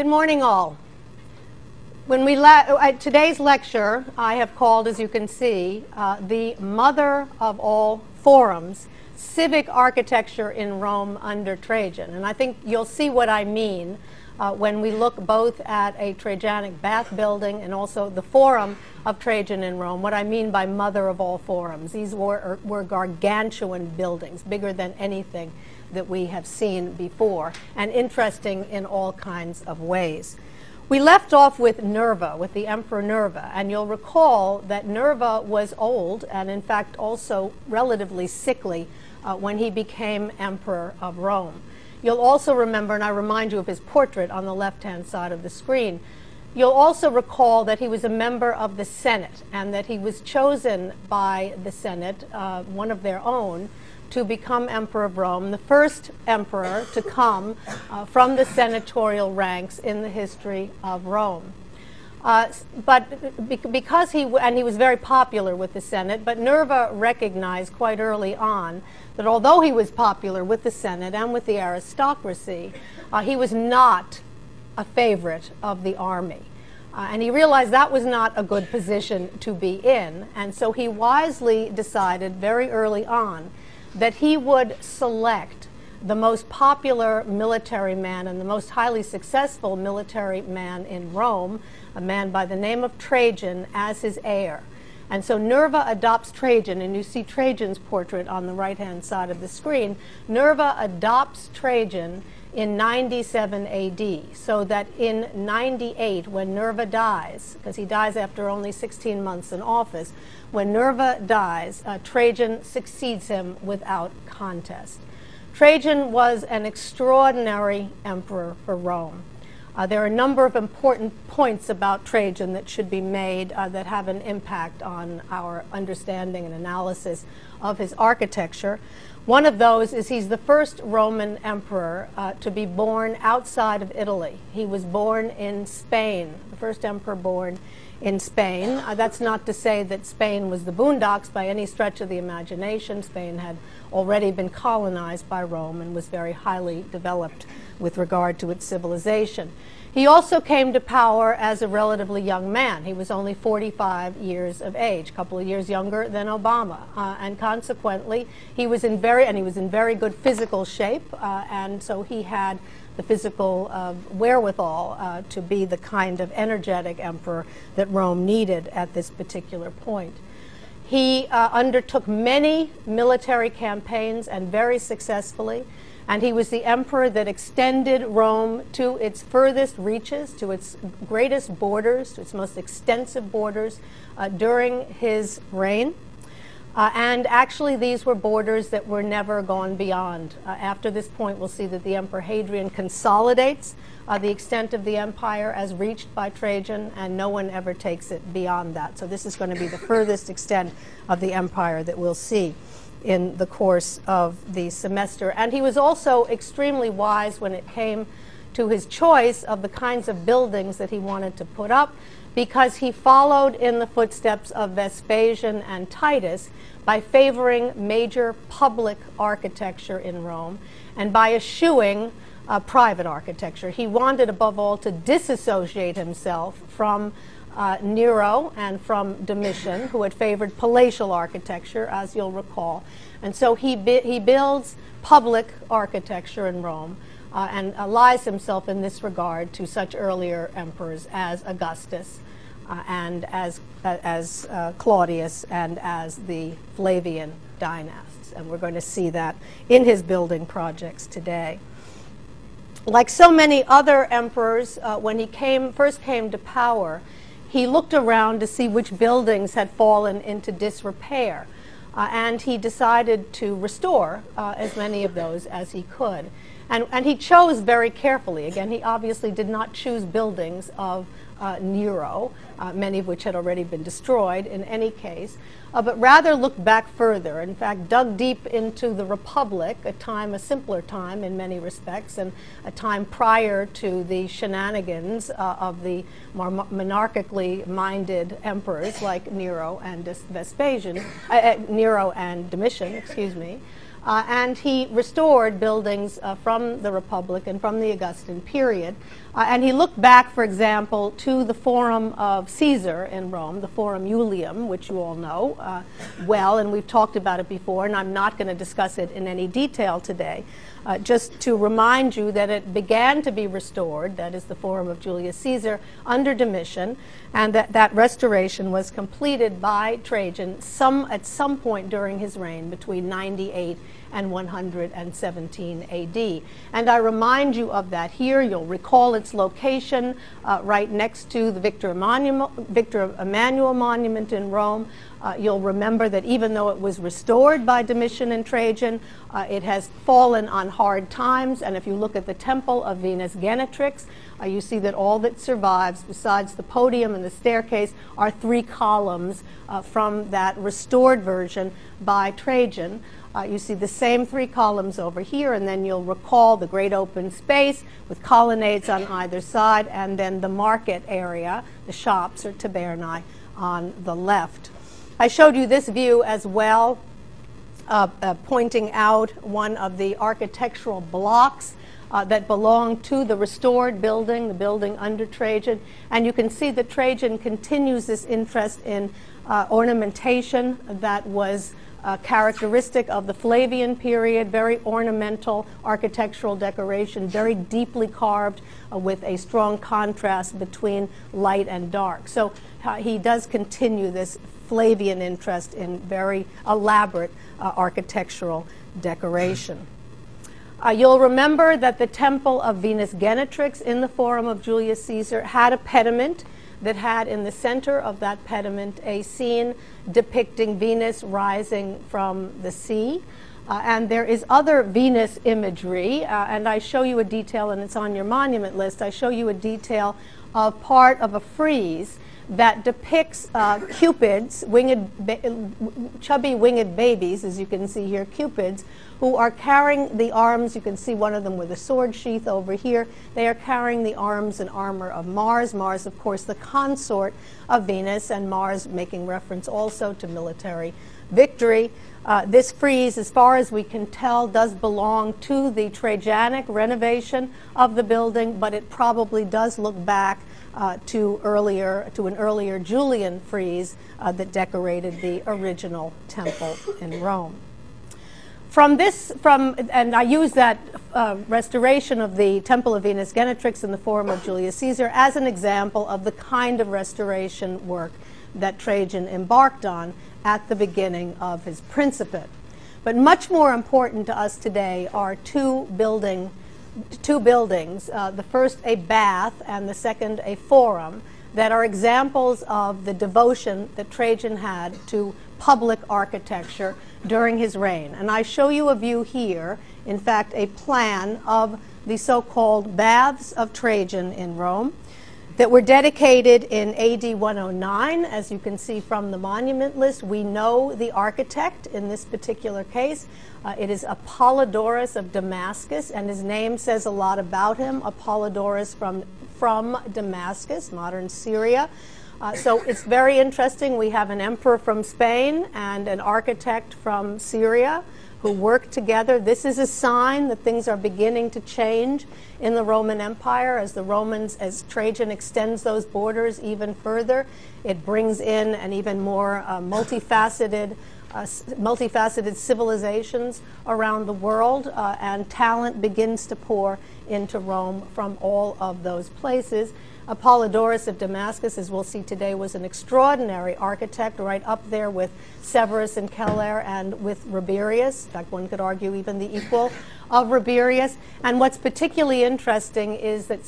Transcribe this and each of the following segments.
Good morning, all. Today's lecture I have called, as you can see, the mother of all forums, civic architecture in Rome under Trajan. And I think you'll see what I mean when we look both at a Trajanic bath building and also the forum of Trajan in Rome, what I mean by mother of all forums. These were gargantuan buildings, bigger than anything that we have seen before, and interesting in all kinds of ways. We left off with Nerva, with the Emperor Nerva, and you'll recall that Nerva was old and in fact also relatively sickly when he became Emperor of Rome. You'll also remember, and I remind you of his portrait on the left-hand side of the screen, you'll also recall that he was a member of the Senate and that he was chosen by the Senate, one of their own, to become Emperor of Rome, the first emperor to come from the senatorial ranks in the history of Rome. Because he was very popular with the Senate, but Nerva recognized quite early on that although he was popular with the Senate and with the aristocracy, he was not a favorite of the army. And he realized that was not a good position to be in, and so he wisely decided very early on that he would select the most popular military man and the most highly successful military man in Rome, a man by the name of Trajan, as his heir. And so Nerva adopts Trajan, and you see Trajan's portrait on the right-hand side of the screen. Nerva adopts Trajan in 97 AD, so that in 98, when Nerva dies, because he dies after only 16 months in office, when Nerva dies, Trajan succeeds him without contest. Trajan was an extraordinary emperor for Rome. There are a number of important points about Trajan that should be made that have an impact on our understanding and analysis of his architecture. One of those is he's the first Roman emperor to be born outside of Italy. He was born in Spain, the first emperor born in Spain. That's not to say that Spain was the boondocks by any stretch of the imagination. Spain had already been colonized by Rome and was very highly developed with regard to its civilization. He also came to power as a relatively young man. He was only 45 years of age, a couple of years younger than Obama, and consequently he was in very good physical shape, and so he had the physical wherewithal to be the kind of energetic emperor that Rome needed at this particular point. He undertook many military campaigns, and very successfully, and he was the emperor that extended Rome to its furthest reaches, to its greatest borders, to its most extensive borders during his reign. And actually these were borders that were never gone beyond. After this point, we'll see that the Emperor Hadrian consolidates the extent of the empire as reached by Trajan, and no one ever takes it beyond that. So this is going to be the furthest extent of the empire that we'll see in the course of the semester. And he was also extremely wise when it came to his choice of the kinds of buildings that he wanted to put up, because he followed in the footsteps of Vespasian and Titus by favoring major public architecture in Rome and by eschewing private architecture. He wanted, above all, to disassociate himself from Nero and from Domitian, who had favored palatial architecture, as you'll recall. And so he builds public architecture in Rome, and allies himself in this regard to such earlier emperors as Augustus and as Claudius and as the Flavian dynasts. And we're going to see that in his building projects today. Like so many other emperors, when he first came to power, he looked around to see which buildings had fallen into disrepair, and he decided to restore as many of those as he could. And he chose very carefully. Again, he obviously did not choose buildings of Nero, many of which had already been destroyed in any case, but rather looked back further. In fact, dug deep into the Republic, a simpler time in many respects, and a time prior to the shenanigans of the more monarchically minded emperors like Nero and Domitian, excuse me. and he restored buildings from the Republic and from the Augustan period. And he looked back, for example, to the Forum of Caesar in Rome, the Forum Iulium, which you all know well, and we've talked about it before, and I'm not going to discuss it in any detail today. Just to remind you that it began to be restored, that is the Forum of Julius Caesar, under Domitian, and that restoration was completed by Trajan at some point during his reign between 98 and 117 AD. And I remind you of that here. You'll recall its location right next to the Victor Emmanuel Monument in Rome. You'll remember that even though it was restored by Domitian and Trajan, it has fallen on hard times. And if you look at the Temple of Venus Genetrix, you see that all that survives, besides the podium and the staircase, are 3 columns from that restored version by Trajan. You see the same 3 columns over here, and then you'll recall the great open space with colonnades on either side, and then the market area, the shops or tabernae on the left. I showed you this view as well, pointing out one of the architectural blocks that belonged to the restored building, the building under Trajan. And you can see that Trajan continues this interest in ornamentation that was characteristic of the Flavian period, very ornamental architectural decoration, very deeply carved with a strong contrast between light and dark. So he does continue this Flavian interest in very elaborate architectural decoration. You'll remember that the Temple of Venus Genetrix in the Forum of Julius Caesar had a pediment that had in the center of that pediment a scene depicting Venus rising from the sea. And there is other Venus imagery, and I show you a detail, and it's on your monument list. I show you a detail of part of a frieze that depicts cupids, chubby winged babies, as you can see here, cupids, who are carrying the arms. You can see one of them with a sword sheath over here. They are carrying the arms and armor of Mars. Mars, of course, the consort of Venus, and Mars making reference also to military victory. This frieze, as far as we can tell, does belong to the Trajanic renovation of the building, but it probably does look back to an earlier Julian frieze that decorated the original temple in Rome. And I use that restoration of the Temple of Venus Genetrix in the Forum of Julius Caesar as an example of the kind of restoration work that Trajan embarked on at the beginning of his principate. But much more important to us today are two buildings, the first a bath and the second a forum, that are examples of the devotion that Trajan had to public architecture during his reign. And I show you a view here, in fact, a plan of the so-called baths of Trajan in Rome that were dedicated in AD 109. As you can see from the monument list, we know the architect in this particular case. It is Apollodorus of Damascus, and his name says a lot about him. Apollodorus from Damascus, modern Syria. So it's very interesting. We have an emperor from Spain and an architect from Syria who work together. This is a sign that things are beginning to change in the Roman Empire as Trajan extends those borders even further. It brings in an even more multifaceted civilizations around the world, and talent begins to pour into Rome from all of those places. Apollodorus of Damascus, as we'll see today, was an extraordinary architect, right up there with Severus and Keller and with Rabirius. In fact, one could argue even the equal of Rabirius. And what's particularly interesting is that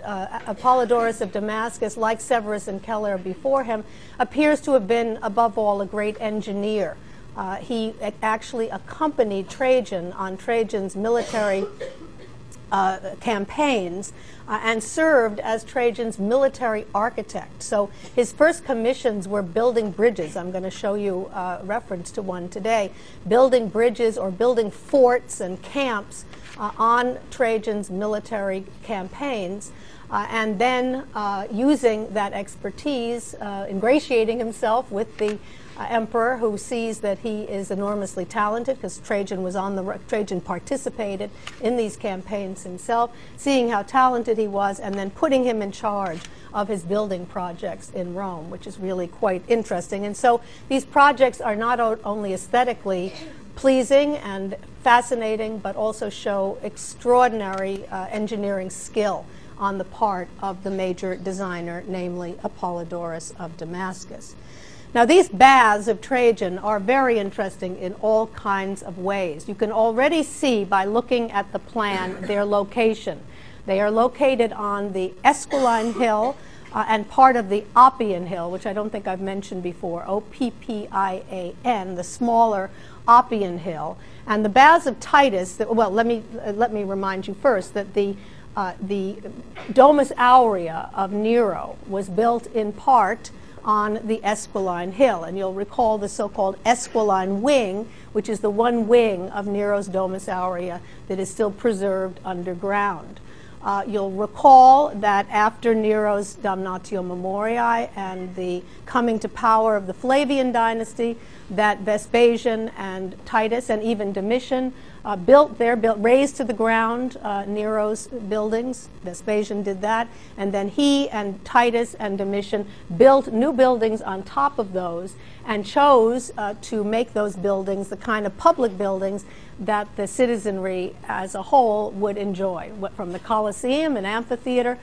Apollodorus of Damascus, like Severus and Keller before him, appears to have been, above all, a great engineer. He actually accompanied Trajan on Trajan's military campaigns and served as Trajan's military architect. So his first commissions were building bridges. I'm going to show you a reference to one today. Building bridges or building forts and camps on Trajan's military campaigns, and then using that expertise, ingratiating himself with the emperor, who sees that he is enormously talented, because Trajan participated in these campaigns himself, seeing how talented he was, and then putting him in charge of his building projects in Rome, which is really quite interesting. And so these projects are not only aesthetically pleasing and fascinating, but also show extraordinary engineering skill on the part of the major designer, namely Apollodorus of Damascus. Now, these baths of Trajan are very interesting in all kinds of ways. You can already see by looking at the plan their location. They are located on the Esquiline Hill and part of the Oppian Hill, which I don't think I've mentioned before, Oppian, the smaller Oppian Hill. And the baths of Titus, well, let me remind you first that the Domus Aurea of Nero was built in part on the Esquiline Hill. And you'll recall the so-called Esquiline wing, which is the one wing of Nero's Domus Aurea that is still preserved underground. You'll recall that after Nero's Damnatio Memoriae and the coming to power of the Flavian dynasty, that Vespasian and Titus and even Domitian raised to the ground Nero's buildings. Vespasian did that, and then he and Titus and Domitian built new buildings on top of those, and chose to make those buildings the kind of public buildings that the citizenry as a whole would enjoy, from the Colosseum and amphitheater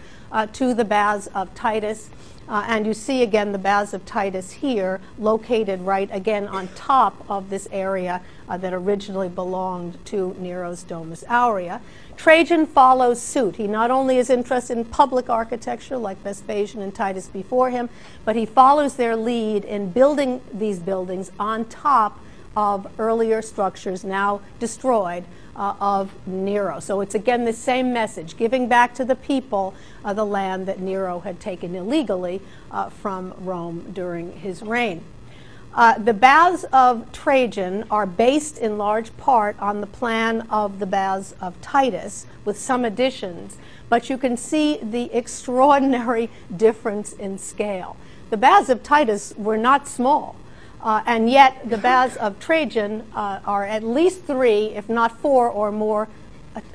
to the baths of Titus. And you see again the baths of Titus here, located right again on top of this area that originally belonged to Nero's Domus Aurea. Trajan follows suit. He not only is interested in public architecture like Vespasian and Titus before him, but he follows their lead in building these buildings on top of earlier structures now destroyed of Nero. So it's again the same message, giving back to the people the land that Nero had taken illegally from Rome during his reign. The baths of Trajan are based in large part on the plan of the baths of Titus, with some additions, but you can see the extraordinary difference in scale. The baths of Titus were not small. And yet the baths of Trajan are at least 3, if not 4 or more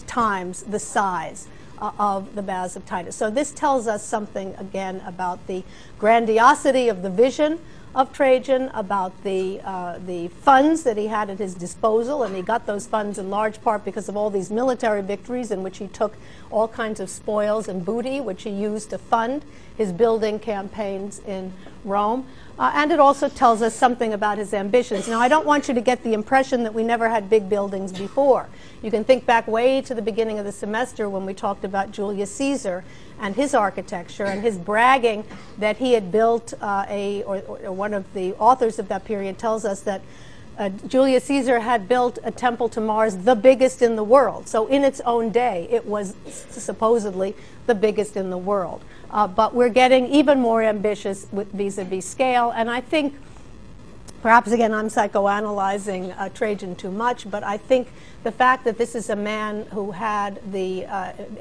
times the size of the baths of Titus. So this tells us something again about the grandiosity of the vision of Trajan, about the funds that he had at his disposal, and he got those funds in large part because of all these military victories in which he took all kinds of spoils and booty, which he used to fund his building campaigns in Rome. And it also tells us something about his ambitions. Now, I don't want you to get the impression that we never had big buildings before. You can think back way to the beginning of the semester when we talked about Julius Caesar and his architecture and his bragging that he had built one of the authors of that period tells us that Julius Caesar had built a temple to Mars, the biggest in the world. So in its own day, it was supposedly the biggest in the world. But we're getting even more ambitious with vis-a-vis scale. And I think, perhaps again I'm psychoanalyzing Trajan too much, but I think the fact that this is a man who had the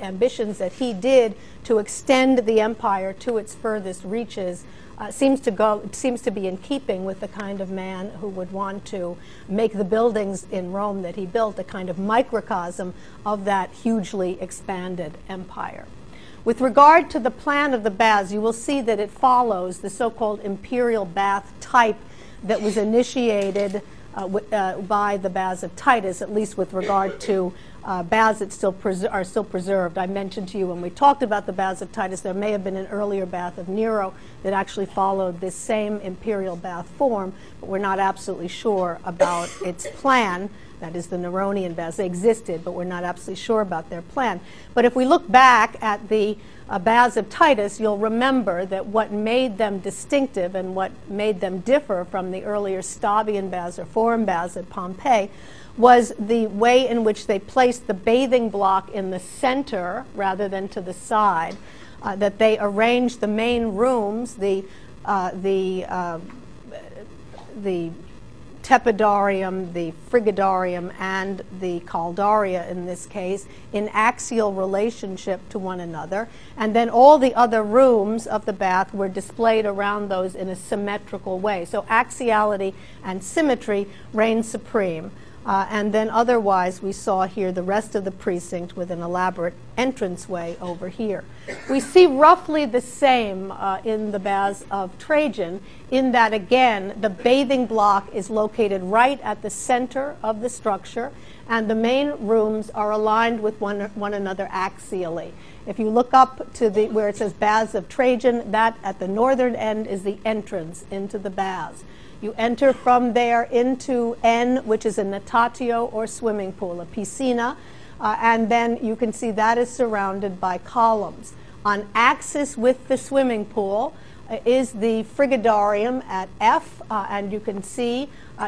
ambitions that he did to extend the empire to its furthest reaches seems to be in keeping with the kind of man who would want to make the buildings in Rome that he built a kind of microcosm of that hugely expanded empire. With regard to the plan of the baths, you will see that it follows the so-called imperial bath type that was initiated by the baths of Titus, at least with regard to baths that are still preserved. I mentioned to you when we talked about the baths of Titus, there may have been an earlier bath of Nero that actually followed this same imperial bath form, but we're not absolutely sure about its plan. That is, the Neronian baths. They existed, but we're not absolutely sure about their plan. But if we look back at the baths of Titus, you'll remember that what made them distinctive and what made them differ from the earlier Stabian baths or Forum baths at Pompeii was the way in which they placed the bathing block in the center rather than to the side, that they arranged the main rooms, the tepidarium, the frigidarium, and the caldaria in this case, in axial relationship to one another. And then all the other rooms of the bath were displayed around those in a symmetrical way. So axiality and symmetry reigned supreme. And then otherwise we saw here the rest of the precinct with an elaborate entranceway over here. We see roughly the same in the baths of Trajan, in that again the bathing block is located right at the center of the structure, and the main rooms are aligned with one another axially. If you look up to where it says baths of Trajan, that at the northern end is the entrance into the baths. You enter from there into N, which is a natatio or swimming pool, a piscina, and then you can see that is surrounded by columns. On axis with the swimming pool is the frigidarium at F, and you can see,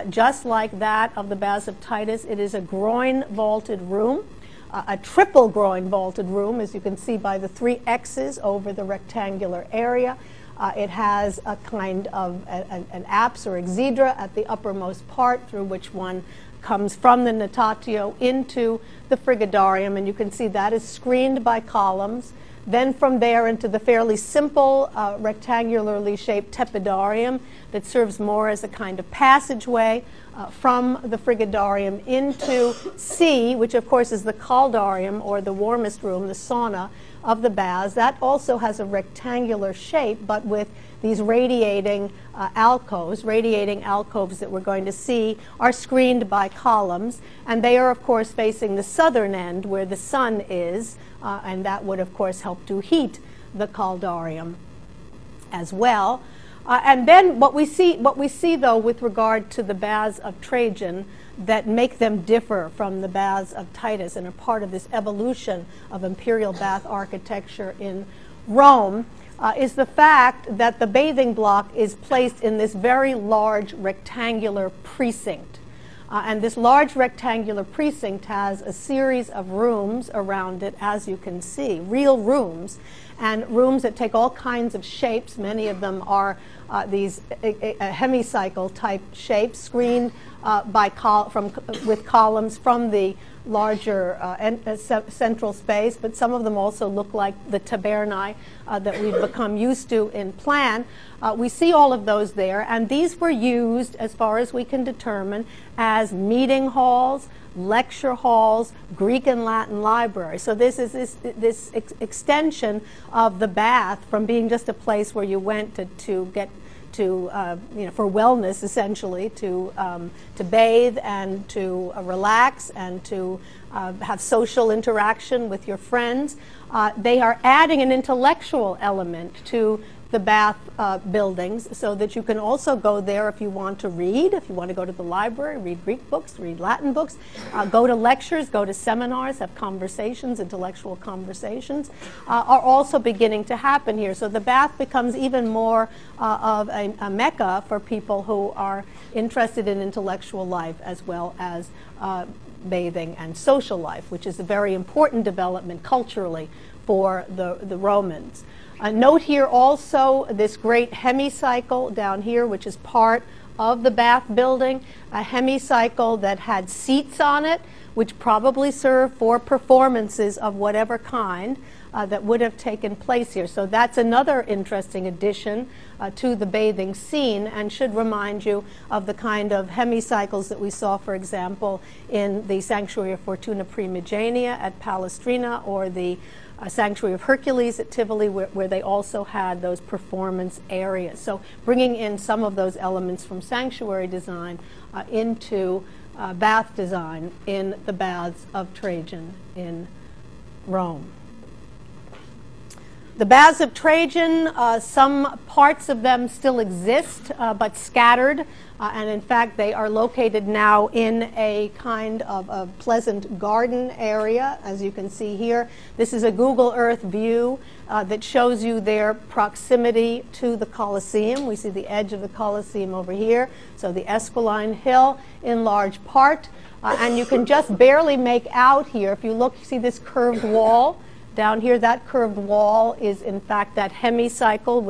just like that of the Baths of Titus, it is a groin vaulted room, a triple groin vaulted room, as you can see by the 3 X's over the rectangular area. It has a kind of an apse or exedra at the uppermost part through which one comes from the natatio into the frigidarium, and you can see that is screened by columns. Then from there into the fairly simple rectangularly shaped tepidarium that serves more as a kind of passageway from the frigidarium into C, which of course is the caldarium, or the warmest room, the sauna of the baths. That also has a rectangular shape, but with these radiating alcoves. Radiating alcoves that we're going to see are screened by columns, and they are of course facing the southern end where the sun is, and that would of course help to heat the caldarium as well. And then what we see though with regard to the baths of Trajan that make them differ from the baths of Titus and are part of this evolution of imperial bath architecture in Rome is the fact that the bathing block is placed in this very large rectangular precinct. And this large rectangular precinct has a series of rooms around it, as you can see, real rooms, and rooms that take all kinds of shapes. Many of them are these hemicycle type shapes, screened with columns from the larger central space, but some of them also look like the tabernae that we've become used to in plan. We see all of those there, and these were used, as far as we can determine, as meeting halls, lecture halls, Greek and Latin libraries. So this is this extension of the bath from being just a place where you went to get to for wellness, essentially, to bathe and to relax and to have social interaction with your friends. They are adding an intellectual element to the bath buildings, so that you can also go there if you want to read, if you want to go to the library, read Greek books, read Latin books, go to lectures, go to seminars, have conversations, intellectual conversations, are also beginning to happen here. So the bath becomes even more of a mecca for people who are interested in intellectual life as well as bathing and social life, which is a very important development culturally for the Romans. Note here also this great hemicycle down here, which is part of the bath building, a hemicycle that had seats on it, which probably served for performances of whatever kind that would have taken place here. So that's another interesting addition to the bathing scene, and should remind you of the kind of hemicycles that we saw, for example, in the Sanctuary of Fortuna Primigenia at Palestrina, or the Sanctuary of Hercules at Tivoli, where they also had those performance areas. So bringing in some of those elements from sanctuary design into bath design in the baths of Trajan in Rome. The baths of Trajan, some parts of them still exist, but scattered, and in fact they are located now in a kind of a pleasant garden area, as you can see here. This is a Google Earth view that shows you their proximity to the Colosseum. We see the edge of the Colosseum over here, so the Esquiline Hill in large part, and you can just barely make out here. If you look, you see this curved wall down here. That curved wall is in fact that hemicycle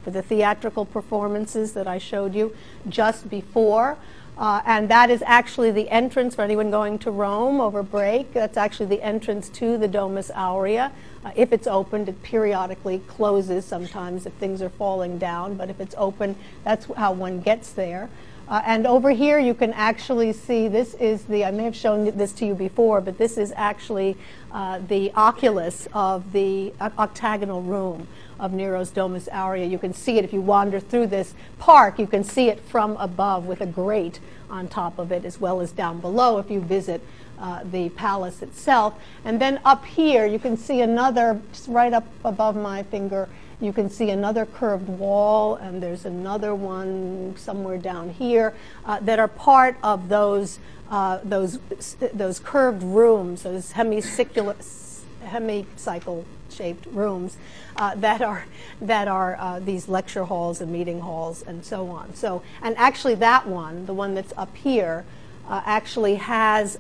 for the theatrical performances that I showed you just before. And that is actually the entrance for anyone going to Rome over break. That's actually the entrance to the Domus Aurea. If it's opened, it periodically closes sometimes if things are falling down, but if it's open, that's how one gets there. And over here you can actually see, this is the, I may have shown this to you before, but this is actually the oculus of the octagonal room of Nero's Domus Aurea. You can see it if you wander through this park. You can see it from above with a grate on top of it, as well as down below if you visit the palace itself. And then up here you can see another, just right up above my finger, you can see another curved wall, and there's another one somewhere down here that are part of those curved rooms, those hemicycle-shaped rooms that are these lecture halls and meeting halls and so on. So, and actually that one, the one that's up here, actually has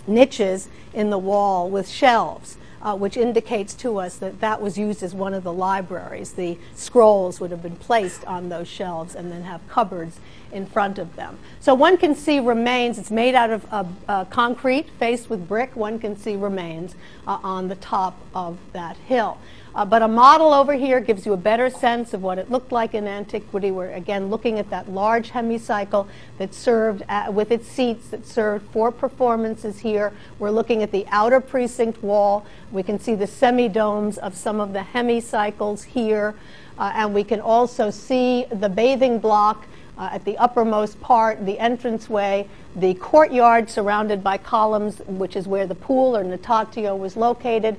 niches in the wall with shelves. Which indicates to us that that was used as one of the libraries. The scrolls would have been placed on those shelves and then have cupboards in front of them. So one can see remains. It's made out of concrete faced with brick. One can see remains on the top of that hill. But a model over here gives you a better sense of what it looked like in antiquity. We're again looking at that large hemicycle that served with its seats that served for performances here. We're looking at the outer precinct wall. We can see the semi-domes of some of the hemicycles here. And we can also see the bathing block at the uppermost part, the entranceway, the courtyard surrounded by columns, which is where the pool or natatio was located.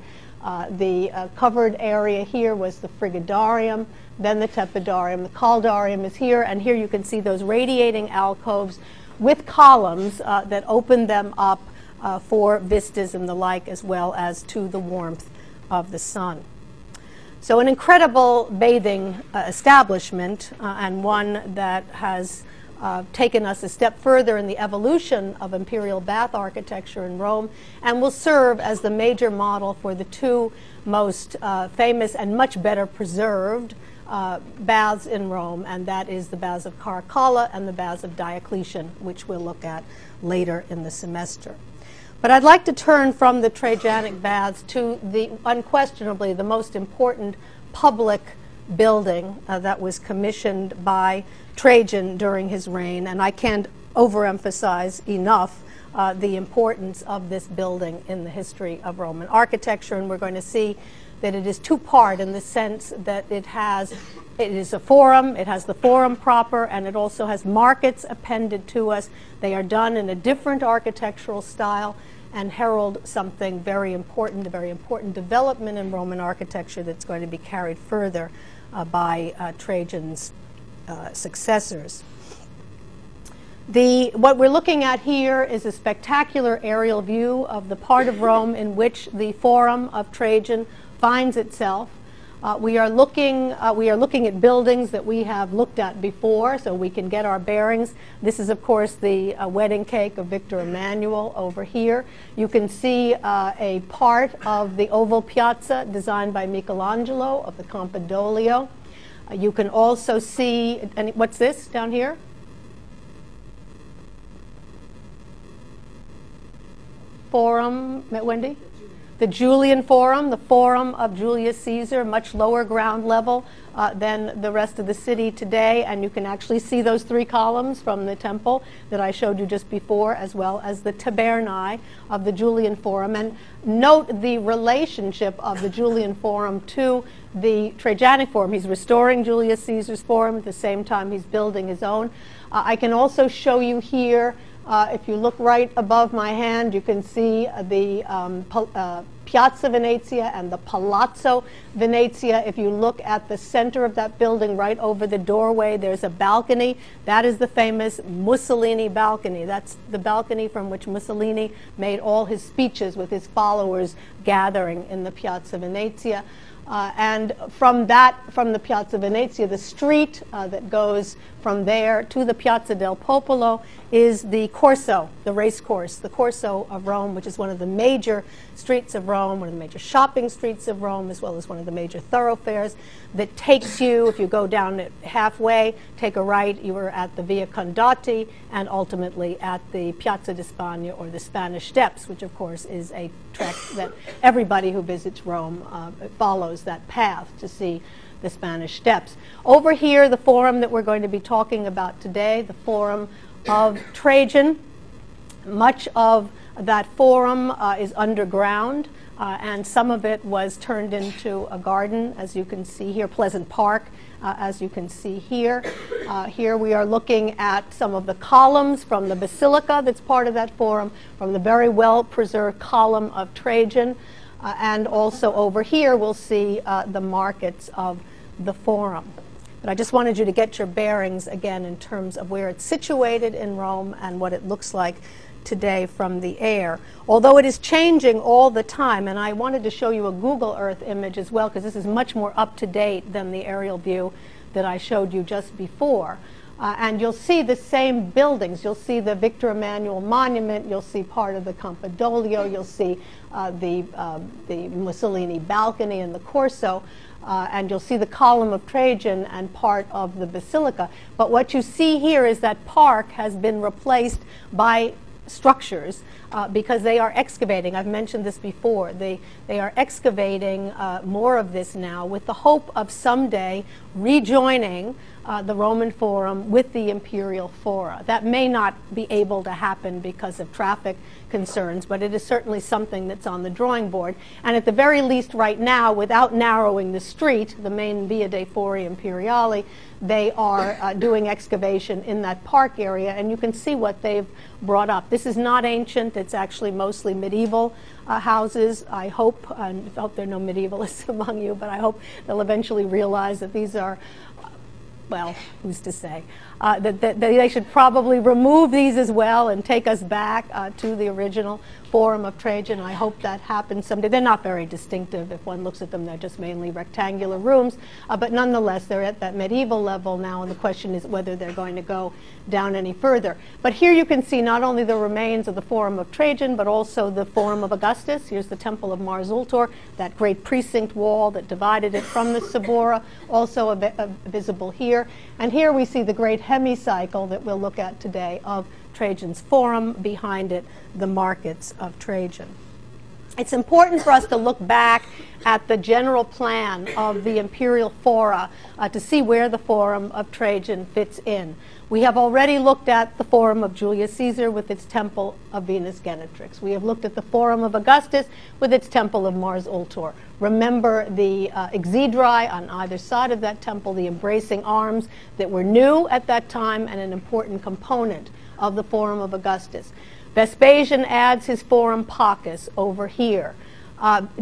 The covered area here was the frigidarium, then the tepidarium. The caldarium is here, and here you can see those radiating alcoves with columns that open them up for vistas and the like, as well as to the warmth of the sun. So an incredible bathing establishment, and one that has taken us a step further in the evolution of imperial bath architecture in Rome, and will serve as the major model for the two most famous and much better preserved baths in Rome, and that is the baths of Caracalla and the baths of Diocletian, which we'll look at later in the semester. But I'd like to turn from the Trajanic baths to the unquestionably the most important public building that was commissioned by Trajan during his reign, and I can't overemphasize enough the importance of this building in the history of Roman architecture. And we're going to see that it is two-part in the sense that it is a forum, it has the forum proper, and it also has markets appended to us. They are done in a different architectural style and herald something very important, a very important development in Roman architecture that's going to be carried further by Trajan's successors. What we're looking at here is a spectacular aerial view of the part of Rome in which the Forum of Trajan finds itself. We are looking at buildings that we have looked at before, so we can get our bearings. This is, of course, the wedding cake of Victor Emmanuel over here. You can see a part of the oval piazza designed by Michelangelo of the Campidoglio. You can also see, and what's this down here? Forum, Wendy? The Julian Forum, the Forum of Julius Caesar, much lower ground level than the rest of the city today. And you can actually see those three columns from the temple that I showed you just before, as well as the tabernae of the Julian Forum. And note the relationship of the Julian Forum to the Trajanic Forum. He's restoring Julius Caesar's Forum at the same time he's building his own. I can also show you here, if you look right above my hand, you can see the Piazza Venezia and the Palazzo Venezia. If you look at the center of that building, right over the doorway, there's a balcony. That is the famous Mussolini balcony. That's the balcony from which Mussolini made all his speeches with his followers gathering in the Piazza Venezia. And from the Piazza Venezia, the street that goes from there to the Piazza del Popolo is the Corso, the race course, the Corso of Rome, which is one of the major streets of Rome, one of the major shopping streets of Rome, as well as one of the major thoroughfares that takes you, if you go down it halfway, take a right, you are at the Via Condotti, and ultimately at the Piazza di Spagna, or the Spanish Steps, which of course is a trek that everybody who visits Rome follows that path to see the Spanish Steps. Over here, the forum that we're going to be talking about today, the Forum of Trajan. Much of that forum is underground, and some of it was turned into a garden, as you can see here, Pleasant Park, as you can see here. Here we are looking at some of the columns from the basilica that's part of that forum, from the very well-preserved column of Trajan. And also over here we'll see the markets of the forum. But I just wanted you to get your bearings again in terms of where it's situated in Rome and what it looks like today from the air. Although it is changing all the time, and I wanted to show you a Google Earth image as well, because this is much more up to date than the aerial view that I showed you just before. And you'll see the same buildings. You'll see the Victor Emmanuel Monument. You'll see part of the Campidoglio. You'll see the Mussolini balcony and the Corso. And you'll see the column of Trajan and part of the basilica. But what you see here is that park has been replaced by structures because they are excavating. I've mentioned this before. They are excavating more of this now with the hope of someday rejoining the Roman Forum with the Imperial Fora. That may not be able to happen because of traffic concerns, but it is certainly something that's on the drawing board. And at the very least right now, without narrowing the street, the main Via dei Fori Imperiali, they are doing excavation in that park area, and you can see what they've brought up. This is not ancient. It's actually mostly medieval houses. I hope, and I hope there are no medievalists among you, but I hope they'll eventually realize that these are, well, who's to say, that they should probably remove these as well and take us back to the original Forum of Trajan. I hope that happens someday. They're not very distinctive. If one looks at them, they're just mainly rectangular rooms, but nonetheless, they're at that medieval level now, and the question is whether they're going to go down any further. But here you can see not only the remains of the Forum of Trajan, but also the Forum of Augustus. Here's the Temple of Mars Ultor, that great precinct wall that divided it from the Suburra, also visible here. And here we see the great hemicycle that we'll look at today of Trajan's Forum, behind it the markets of Trajan. It's important for us to look back at the general plan of the imperial fora to see where the Forum of Trajan fits in. We have already looked at the Forum of Julius Caesar with its Temple of Venus Genetrix. We have looked at the Forum of Augustus with its Temple of Mars Ultor. Remember the exedri on either side of that temple, the embracing arms that were new at that time and an important component of the Forum of Augustus. Vespasian adds his Forum Pacus over here.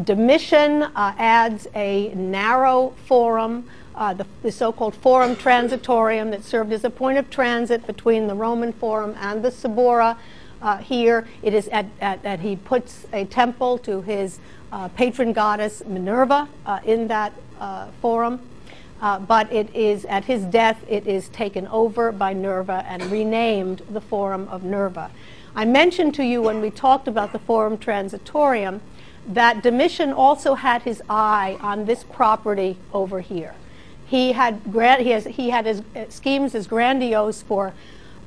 Domitian adds a narrow forum, the so-called Forum Transitorium, that served as a point of transit between the Roman Forum and the Suburra. Here it is at he puts a temple to his patron goddess Minerva in that forum. But it is, at his death, it is taken over by Nerva and renamed the Forum of Nerva. I mentioned to you when we talked about the Forum Transitorium that Domitian also had his eye on this property over here. He had his schemes as grandiose for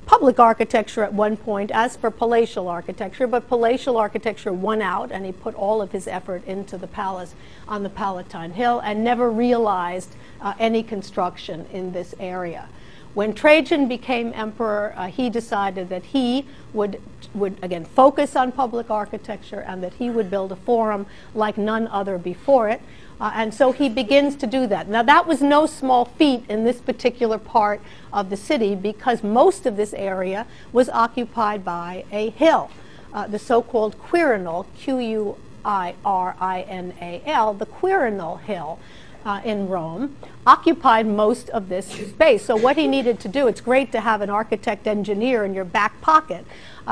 public architecture at one point as for palatial architecture, but palatial architecture won out, and he put all of his effort into the palace on the Palatine Hill and never realized any construction in this area. When Trajan became emperor, he decided that he would again focus on public architecture and that he would build a forum like none other before it. And so he begins to do that. Now that was no small feat in this particular part of the city because most of this area was occupied by a hill, the so-called Quirinal, Quirinal, the Quirinal Hill in Rome, occupied most of this space. So what he needed to do, it's great to have an architect engineer in your back pocket.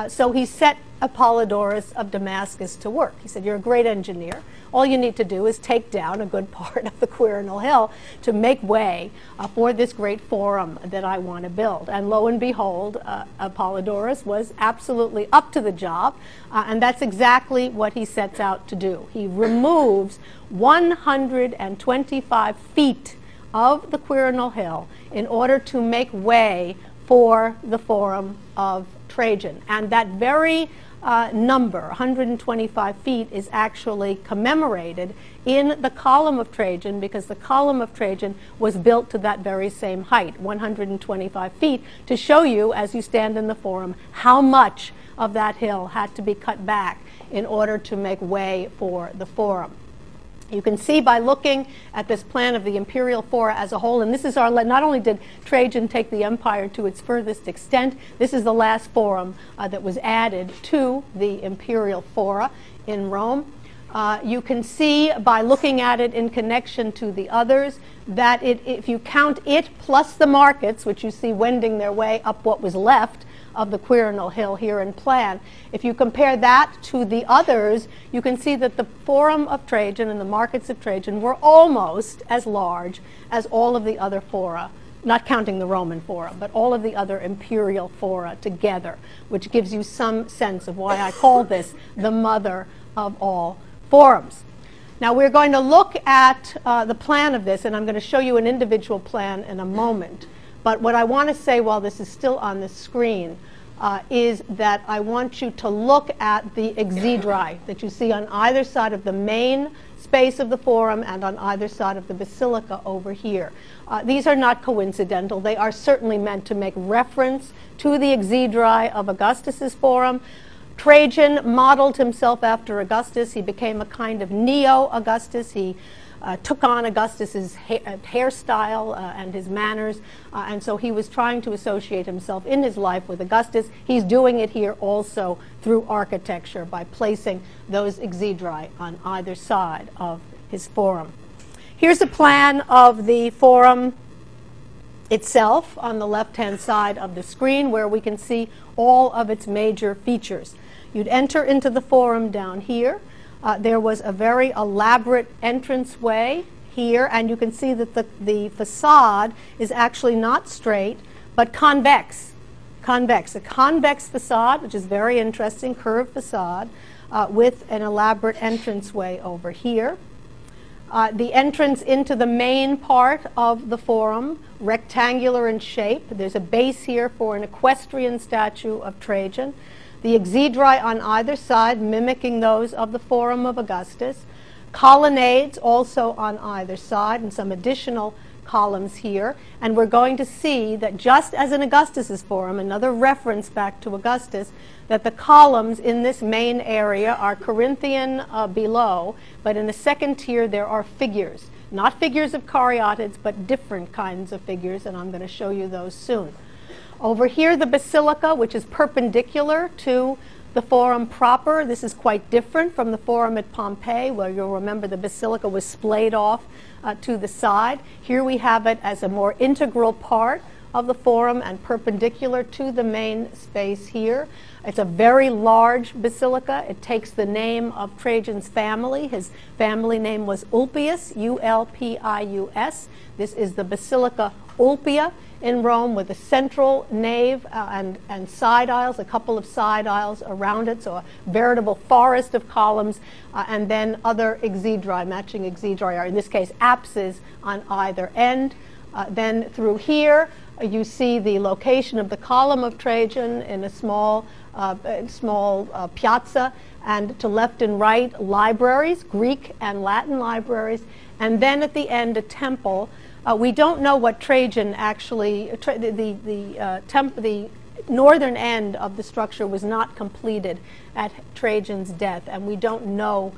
So he set Apollodorus of Damascus to work. He said, you're a great engineer. All you need to do is take down a good part of the Quirinal Hill to make way for this great forum that I want to build. And lo and behold, Apollodorus was absolutely up to the job, and that's exactly what he sets out to do. He removes 125 feet of the Quirinal Hill in order to make way for the Forum of Trajan. And that very number, 125 feet, is actually commemorated in the Column of Trajan, because the Column of Trajan was built to that very same height, 125 feet, to show you, as you stand in the Forum, how much of that hill had to be cut back in order to make way for the Forum. You can see by looking at this plan of the imperial fora as a whole, and this is our, not only did Trajan take the empire to its furthest extent, this is the last forum that was added to the imperial fora in Rome. You can see by looking at it in connection to the others that if you count it plus the markets, which you see wending their way up what was left of the Quirinal Hill here in plan, if you compare that to the others, you can see that the Forum of Trajan and the markets of Trajan were almost as large as all of the other fora, not counting the Roman fora, but all of the other imperial fora together, which gives you some sense of why I call this the mother of all forums. Now we're going to look at the plan of this, and I'm going to show you an individual plan in a moment. But what I want to say while this is still on the screen is that I want you to look at the exedri that you see on either side of the main space of the forum and on either side of the basilica over here. These are not coincidental. They are certainly meant to make reference to the exedri of Augustus's forum. Trajan modeled himself after Augustus. He became a kind of neo-Augustus. He took on Augustus's hairstyle and his manners, and so he was trying to associate himself in his life with Augustus. He's doing it here also through architecture by placing those exedri on either side of his forum. Here's a plan of the forum itself on the left-hand side of the screen, where we can see all of its major features. You'd enter into the forum down here. There was a very elaborate entranceway here, and you can see that the facade is actually not straight, but convex. A convex facade, which is very interesting, curved facade, with an elaborate entranceway over here. The entrance into the main part of the forum, rectangular in shape. There's a base here for an equestrian statue of Trajan. The exedri on either side mimicking those of the Forum of Augustus. Colonnades also on either side, and some additional columns here. And we're going to see that just as in Augustus's forum, another reference back to Augustus, that the columns in this main area are Corinthian below, but in the second tier there are figures. Not figures of caryatids, but different kinds of figures, and I'm going to show you those soon. Over here, the basilica, which is perpendicular to the forum proper. This is quite different from the forum at Pompeii, where you'll remember the basilica was splayed off to the side. Here we have it as a more integral part of the forum and perpendicular to the main space here. It's a very large basilica. It takes the name of Trajan's family. His family name was Ulpius, U-L-P-I-U-S. This is the Basilica Ulpia in Rome, with a central nave and side aisles, a couple of side aisles around it, so a veritable forest of columns, and then other exedri, matching exedri, or in this case apses on either end. Then through here you see the location of the Column of Trajan in a small piazza, and to left and right libraries, Greek and Latin libraries, and then at the end a temple. We don't know what Trajan actually, the northern end of the structure was not completed at Trajan's death, and we don't know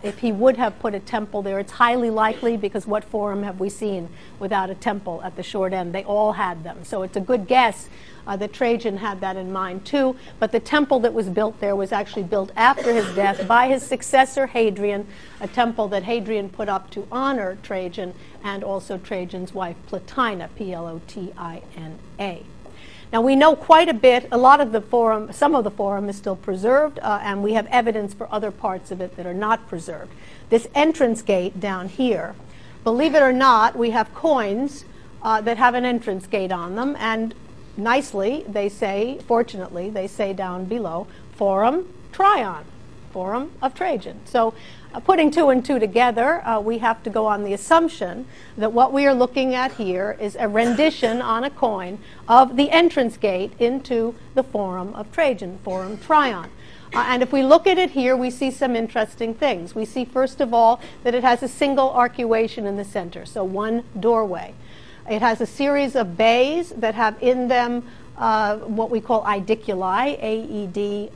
if he would have put a temple there. It's highly likely, because what forum have we seen without a temple at the short end? They all had them. So it's a good guess that Trajan had that in mind too, but the temple that was built there was actually built after his death by his successor Hadrian, a temple that Hadrian put up to honor Trajan and also Trajan's wife Plotina, P-L-O-T-I-N-A. Now we know quite a bit, a lot of the forum, some of the forum is still preserved, and we have evidence for other parts of it that are not preserved. This entrance gate down here, believe it or not, we have coins that have an entrance gate on them, and nicely they say, fortunately, they say down below, Forum Traian, Forum of Trajan. So putting 2 and 2 together, we have to go on the assumption that what we are looking at here is a rendition on a coin of the entrance gate into the Forum of Trajan, Forum Traian. And if we look at it here, we see some interesting things. We see, first of all, that it has a single arcuation in the center, so one doorway. It has a series of bays that have in them what we call aediculi, A-E-D-I-C-U-L-A-E,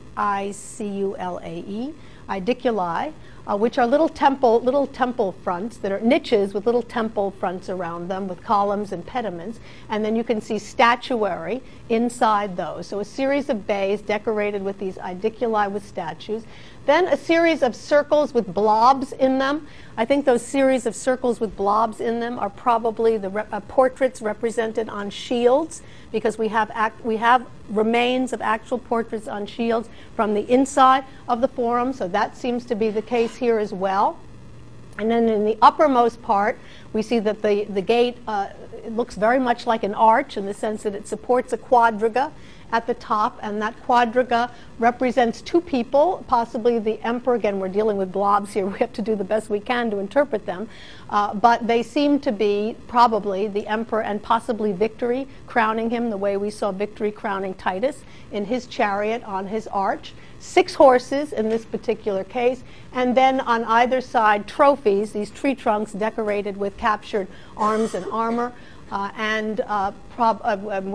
aediculi, which are little temple fronts that are niches with little temple fronts around them with columns and pediments, and then you can see statuary inside those. So a series of bays decorated with these aediculi with statues. Then a series of circles with blobs in them. I think those series of circles with blobs in them are probably the portraits represented on shields, because we have remains of actual portraits on shields from the inside of the forum, so that seems to be the case here as well. And then in the uppermost part, we see that the gate it looks very much like an arch in the sense that it supports a quadriga at the top, and that quadriga represents 2 people, possibly the emperor. Again, we're dealing with blobs here. We have to do the best we can to interpret them. But they seem to be probably the emperor and possibly Victory crowning him the way we saw Victory crowning Titus in his chariot on his arch. 6 horses in this particular case, and then on either side trophies, these tree trunks decorated with captured arms and armor. We're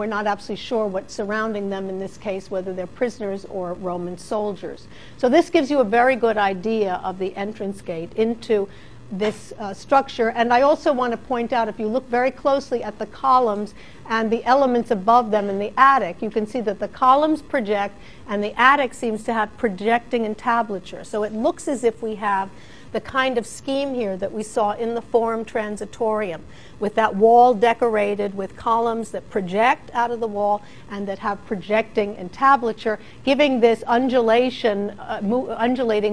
not absolutely sure what's surrounding them in this case, whether they're prisoners or Roman soldiers. So this gives you a very good idea of the entrance gate into this structure. And I also want to point out, if you look very closely at the columns and the elements above them in the attic, you can see that the columns project and the attic seems to have projecting entablature. So it looks as if we have the kind of scheme here that we saw in the Forum Transitorium, with that wall decorated with columns that project out of the wall and that have projecting entablature, giving this undulating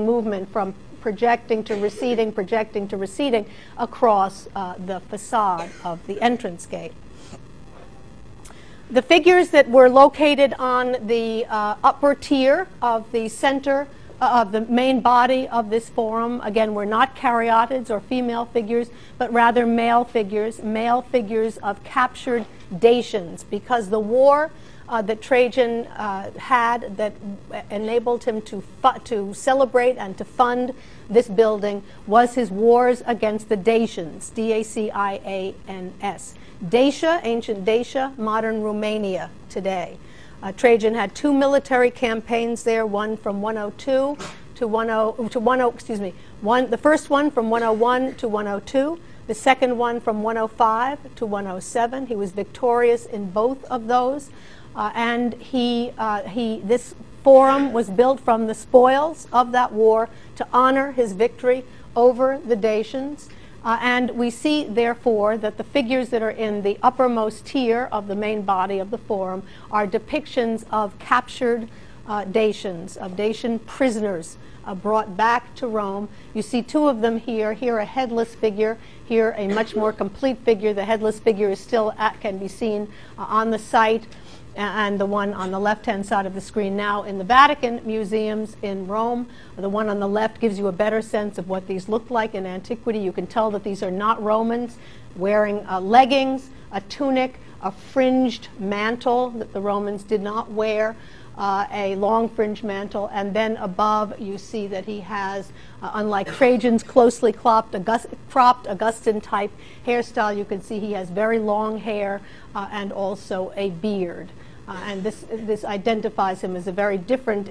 movement from projecting to receding across the facade of the entrance gate. The figures that were located on the upper tier of the center of the main body of this forum, again, were not caryatids or female figures, but rather male figures of captured Dacians, because the war that Trajan had that enabled him to celebrate and to fund this building was his wars against the Dacians, D-A-C-I-A-N-S. Dacia, ancient Dacia, modern Romania today. Trajan had 2 military campaigns there, one from 102 to 10, the first one from 101 to 102, the second one from 105 to 107. He was victorious in both of those, and this forum was built from the spoils of that war to honor his victory over the Dacians. And we see, therefore, that the figures that are in the uppermost tier of the main body of the forum are depictions of captured Dacians, of Dacian prisoners brought back to Rome. You see 2 of them here. Here a headless figure, here a much more complete figure. The headless figure is still can be seen on the site, and the one on the left-hand side of the screen now in the Vatican museums in Rome. The one on the left gives you a better sense of what these looked like in antiquity. You can tell that these are not Romans, wearing leggings, a tunic, a fringed mantle that the Romans did not wear, a long fringed mantle, and then above you see that he has, unlike Trajan's closely cropped Augustan type hairstyle, you can see he has very long hair and also a beard. And this identifies him as a very different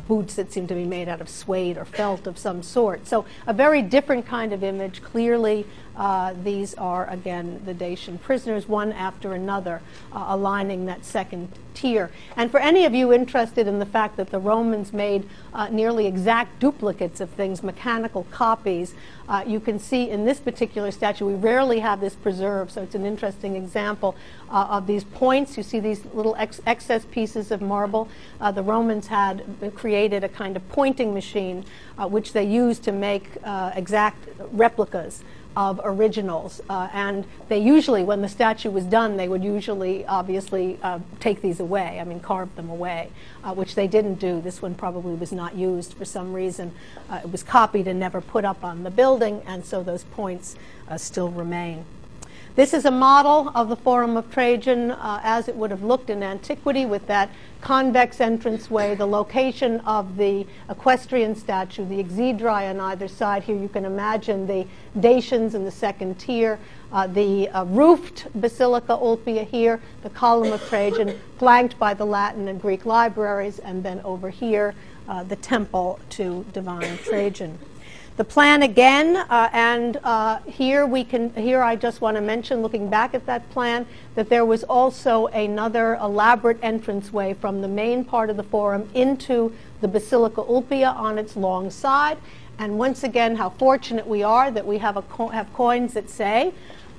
boots that seem to be made out of suede or felt of some sort. So a very different kind of image, clearly These are, again, the Dacian prisoners, one after another, aligning that second tier. And for any of you interested in the fact that the Romans made nearly exact duplicates of things, mechanical copies, you can see in this particular statue, we rarely have this preserved, so it's an interesting example of these points. You see these little excess pieces of marble. The Romans had created a kind of pointing machine which they used to make exact replicas of originals, and they usually, when the statue was done, they would usually obviously take these away, I mean carve them away, which they didn't do. This one probably was not used for some reason. It was copied and never put up on the building, and so those points still remain. This is a model of the Forum of Trajan as it would have looked in antiquity, with that convex entranceway, the location of the equestrian statue, the exedrae on either side. Here you can imagine the Dacians in the second tier, the roofed Basilica Ulpia here, the Column of Trajan, flanked by the Latin and Greek libraries, and then over here, the temple to divine Trajan. The plan again, here I just want to mention, looking back at that plan, that there was also another elaborate entranceway from the main part of the forum into the Basilica Ulpia on its long side. And once again, how fortunate we are that we have coins that say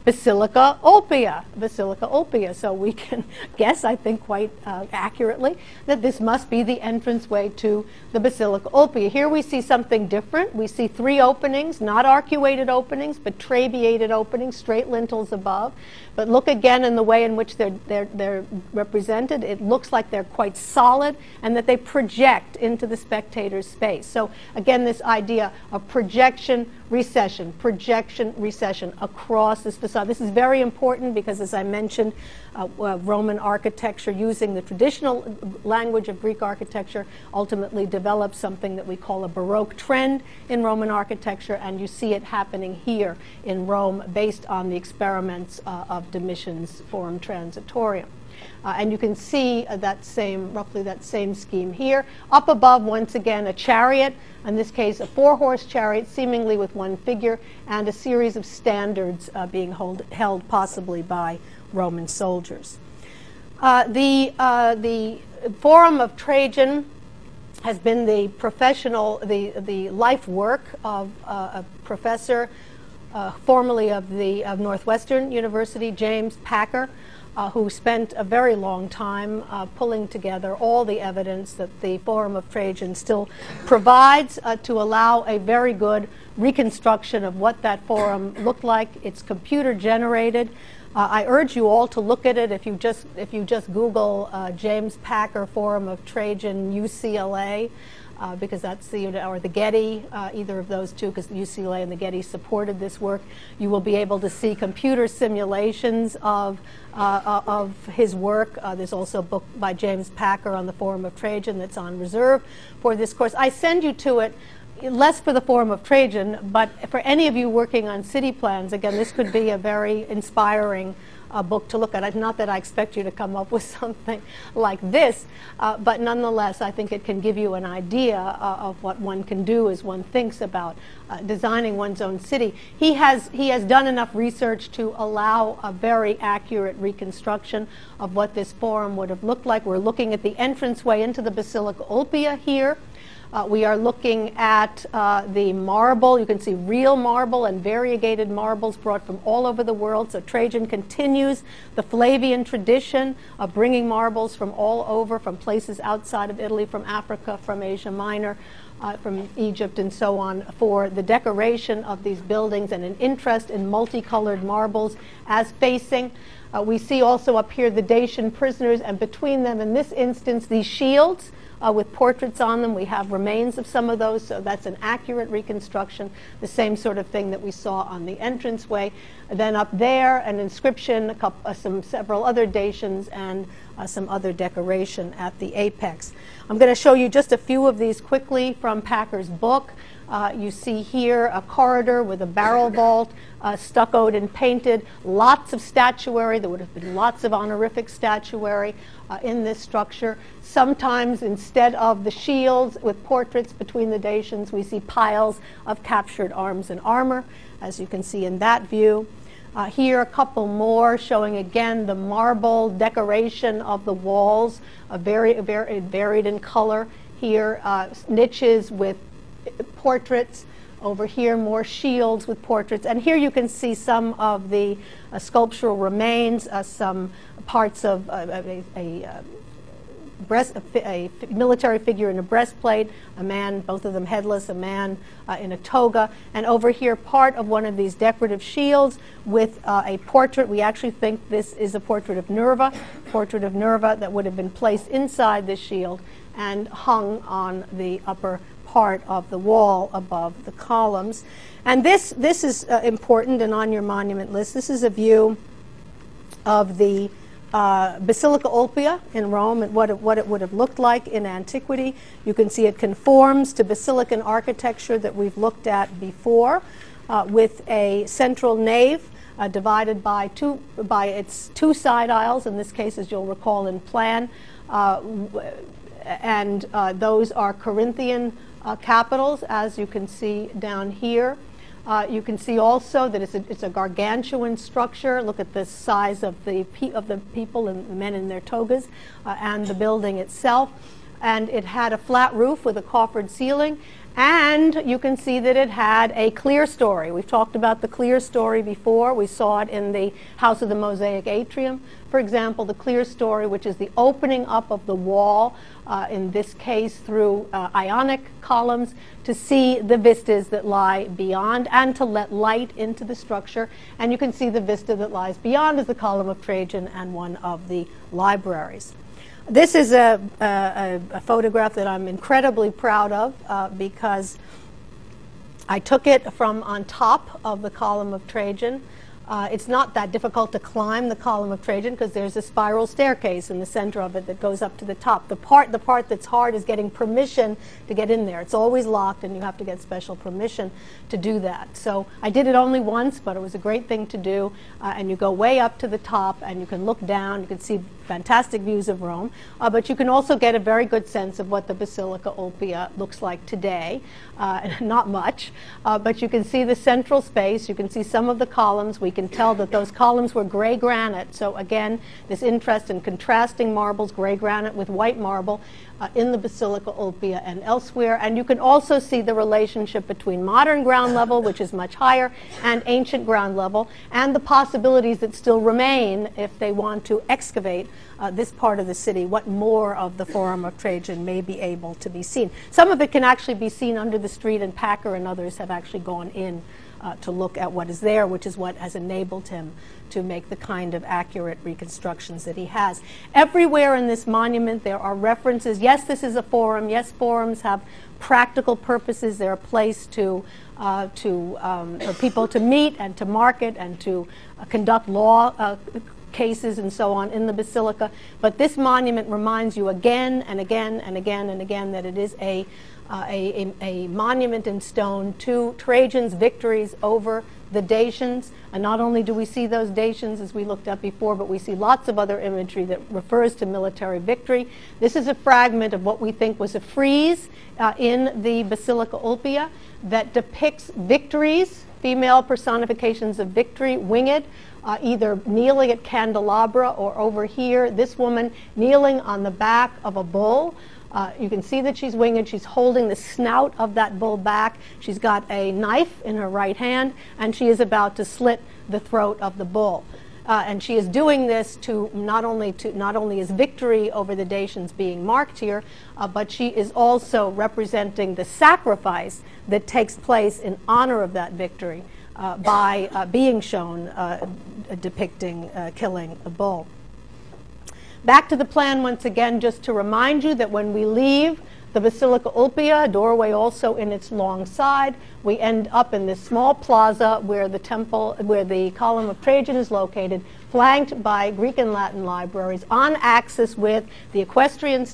Basilica Ulpia, Basilica Ulpia. So we can guess, I think quite accurately, that this must be the entranceway to the Basilica Ulpia. Here we see something different. We see three openings, not arcuated openings, but trabeated openings, straight lintels above. But look again in the way in which they're represented. It looks like they're quite solid and that they project into the spectator's space. So again, this idea of projection, recession across this facade. This is very important because, as I mentioned, Roman architecture, using the traditional language of Greek architecture, ultimately developed something that we call a Baroque trend in Roman architecture, and you see it happening here in Rome based on the experiments of Domitian's Forum Transitorium. And you can see roughly that same scheme here. Up above, once again, a chariot, in this case a 4-horse chariot, seemingly with one figure, and a series of standards being held possibly by Roman soldiers. The Forum of Trajan has been the the life work of a professor formerly of Northwestern University, James Packer, who spent a very long time pulling together all the evidence that the Forum of Trajan still provides to allow a very good reconstruction of what that forum looked like. It's computer generated. I urge you all to look at it. If you just Google James Packer Forum of Trajan UCLA, because that's or the Getty, either of those two, because UCLA and the Getty supported this work, you will be able to see computer simulations of his work. There's also a book by James Packer on the Forum of Trajan that's on reserve for this course. I send you to it less for the Forum of Trajan, but for any of you working on city plans, again, this could be a very inspiring book to look at. Not that I expect you to come up with something like this, but nonetheless, I think it can give you an idea of what one can do as one thinks about designing one's own city. He has done enough research to allow a very accurate reconstruction of what this forum would have looked like. We're looking at the entranceway into the Basilica Ulpia here. We are looking at the marble. You can see real marble and variegated marbles brought from all over the world. So Trajan continues the Flavian tradition of bringing marbles from all over, from places outside of Italy, from Africa, from Asia Minor, from Egypt, and so on, for the decoration of these buildings and an interest in multicolored marbles as facing. We see also up here the Dacian prisoners, and between them, in this instance, these shields with portraits on them. We have remains of some of those, so that's an accurate reconstruction, the same sort of thing that we saw on the entranceway. Then up there, an inscription, several other Dacians, and some other decoration at the apex. I'm going to show you just a few of these quickly from Packer's book. You see here a corridor with a barrel vault, stuccoed and painted, lots of statuary. There would have been lots of honorific statuary in this structure. Sometimes instead of the shields with portraits between the Dacians, we see piles of captured arms and armor, as you can see in that view. Here a couple more showing again the marble decoration of the walls, very varied in color. Here niches with portraits. Over here more shields with portraits. And here you can see some of the sculptural remains, some parts of a military figure in a breastplate, a man, both of them headless, a man in a toga, and over here part of one of these decorative shields with a portrait. We actually think this is a portrait of Nerva that would have been placed inside the shield and hung on the upper part of the wall above the columns. And this is important and on your monument list. This is a view of the Basilica Olpia in Rome and what it would have looked like in antiquity. You can see it conforms to basilican architecture that we've looked at before, with a central nave divided by its two side aisles, in this case, as you'll recall in plan, and those are Corinthian capitals, as you can see down here. You can see also that it's a gargantuan structure. Look at the size of the people and the men in their togas, and the building itself. And it had a flat roof with a coffered ceiling. And you can see that it had a clear story. We've talked about the clear story before. We saw it in the House of the Mosaic Atrium. For example, the clear story, which is the opening up of the wall, in this case through Ionic columns, to see the vistas that lie beyond and to let light into the structure. And you can see the vista that lies beyond is the Column of Trajan and one of the libraries. This is a photograph that I'm incredibly proud of because I took it from on top of the Column of Trajan. It's not that difficult to climb the Column of Trajan because there's a spiral staircase in the center of it that goes up to the top. The part that's hard is getting permission to get in there. It's always locked and you have to get special permission to do that. So I did it only once, but it was a great thing to do. And you go way up to the top and you can look down. You can see fantastic views of Rome, but you can also get a very good sense of what the Basilica Olpia looks like today. Not much, but you can see the central space. You can see some of the columns. We can tell that those columns were gray granite. So again, this interest in contrasting marbles, gray granite with white marble, in the Basilica Olpia and elsewhere. And you can also see the relationship between modern ground level, which is much higher, and ancient ground level, and the possibilities that still remain if they want to excavate this part of the city, what more of the Forum of Trajan may be able to be seen. Some of it can actually be seen under the street, and Packer and others have actually gone in to look at what is there, which is what has enabled him to make the kind of accurate reconstructions that he has. Everywhere in this monument there are references. Yes, this is a forum. Yes, forums have practical purposes. They're a place for people to meet and to market and to conduct law cases and so on in the Basilica. But this monument reminds you again and again and again and again that it is a monument in stone to Trajan's victories over the Dacians. And not only do we see those Dacians as we looked at before, but we see lots of other imagery that refers to military victory. This is a fragment of what we think was a frieze in the Basilica Olpia that depicts victories, female personifications of victory, winged, either kneeling at candelabra or over here, this woman kneeling on the back of a bull. You can see that she's winged. She's holding the snout of that bull back. She's got a knife in her right hand, and she is about to slit the throat of the bull. And she is doing this to not only is victory over the Dacians being marked here, but she is also representing the sacrifice that takes place in honor of that victory by being shown depicting killing the bull. Back to the plan once again, just to remind you that when we leave the Basilica Olpia, a doorway also in its long side, we end up in this small plaza where the temple, where the column of Trajan is located, flanked by Greek and Latin libraries, on axis with the entranceway,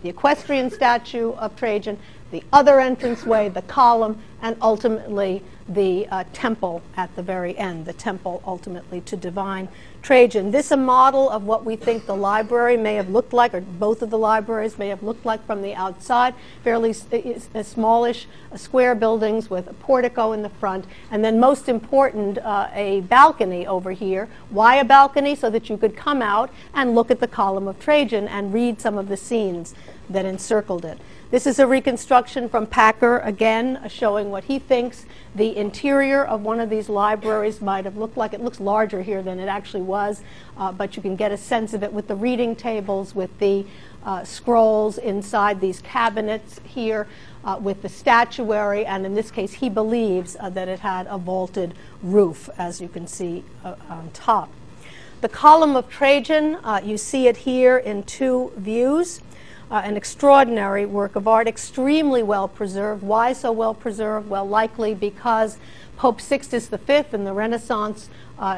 the equestrian statue of Trajan, the other entranceway, the column, and ultimately the temple at the very end, the temple ultimately to divine Trajan. This is a model of what we think the library may have looked like, or both of the libraries may have looked like from the outside. Fairly smallish square buildings with a portico in the front, and then most important, a balcony over here. Why a balcony? So that you could come out and look at the column of Trajan and read some of the scenes that encircled it. This is a reconstruction from Packer, again, showing what he thinks the interior of one of these libraries might have looked like. It looks larger here than it actually was, but you can get a sense of it with the reading tables, with the scrolls inside these cabinets here, with the statuary, and in this case, he believes that it had a vaulted roof, as you can see on top. The column of Trajan, you see it here in two views. An extraordinary work of art, extremely well preserved. Why so well preserved? Well, likely because Pope Sixtus V in the Renaissance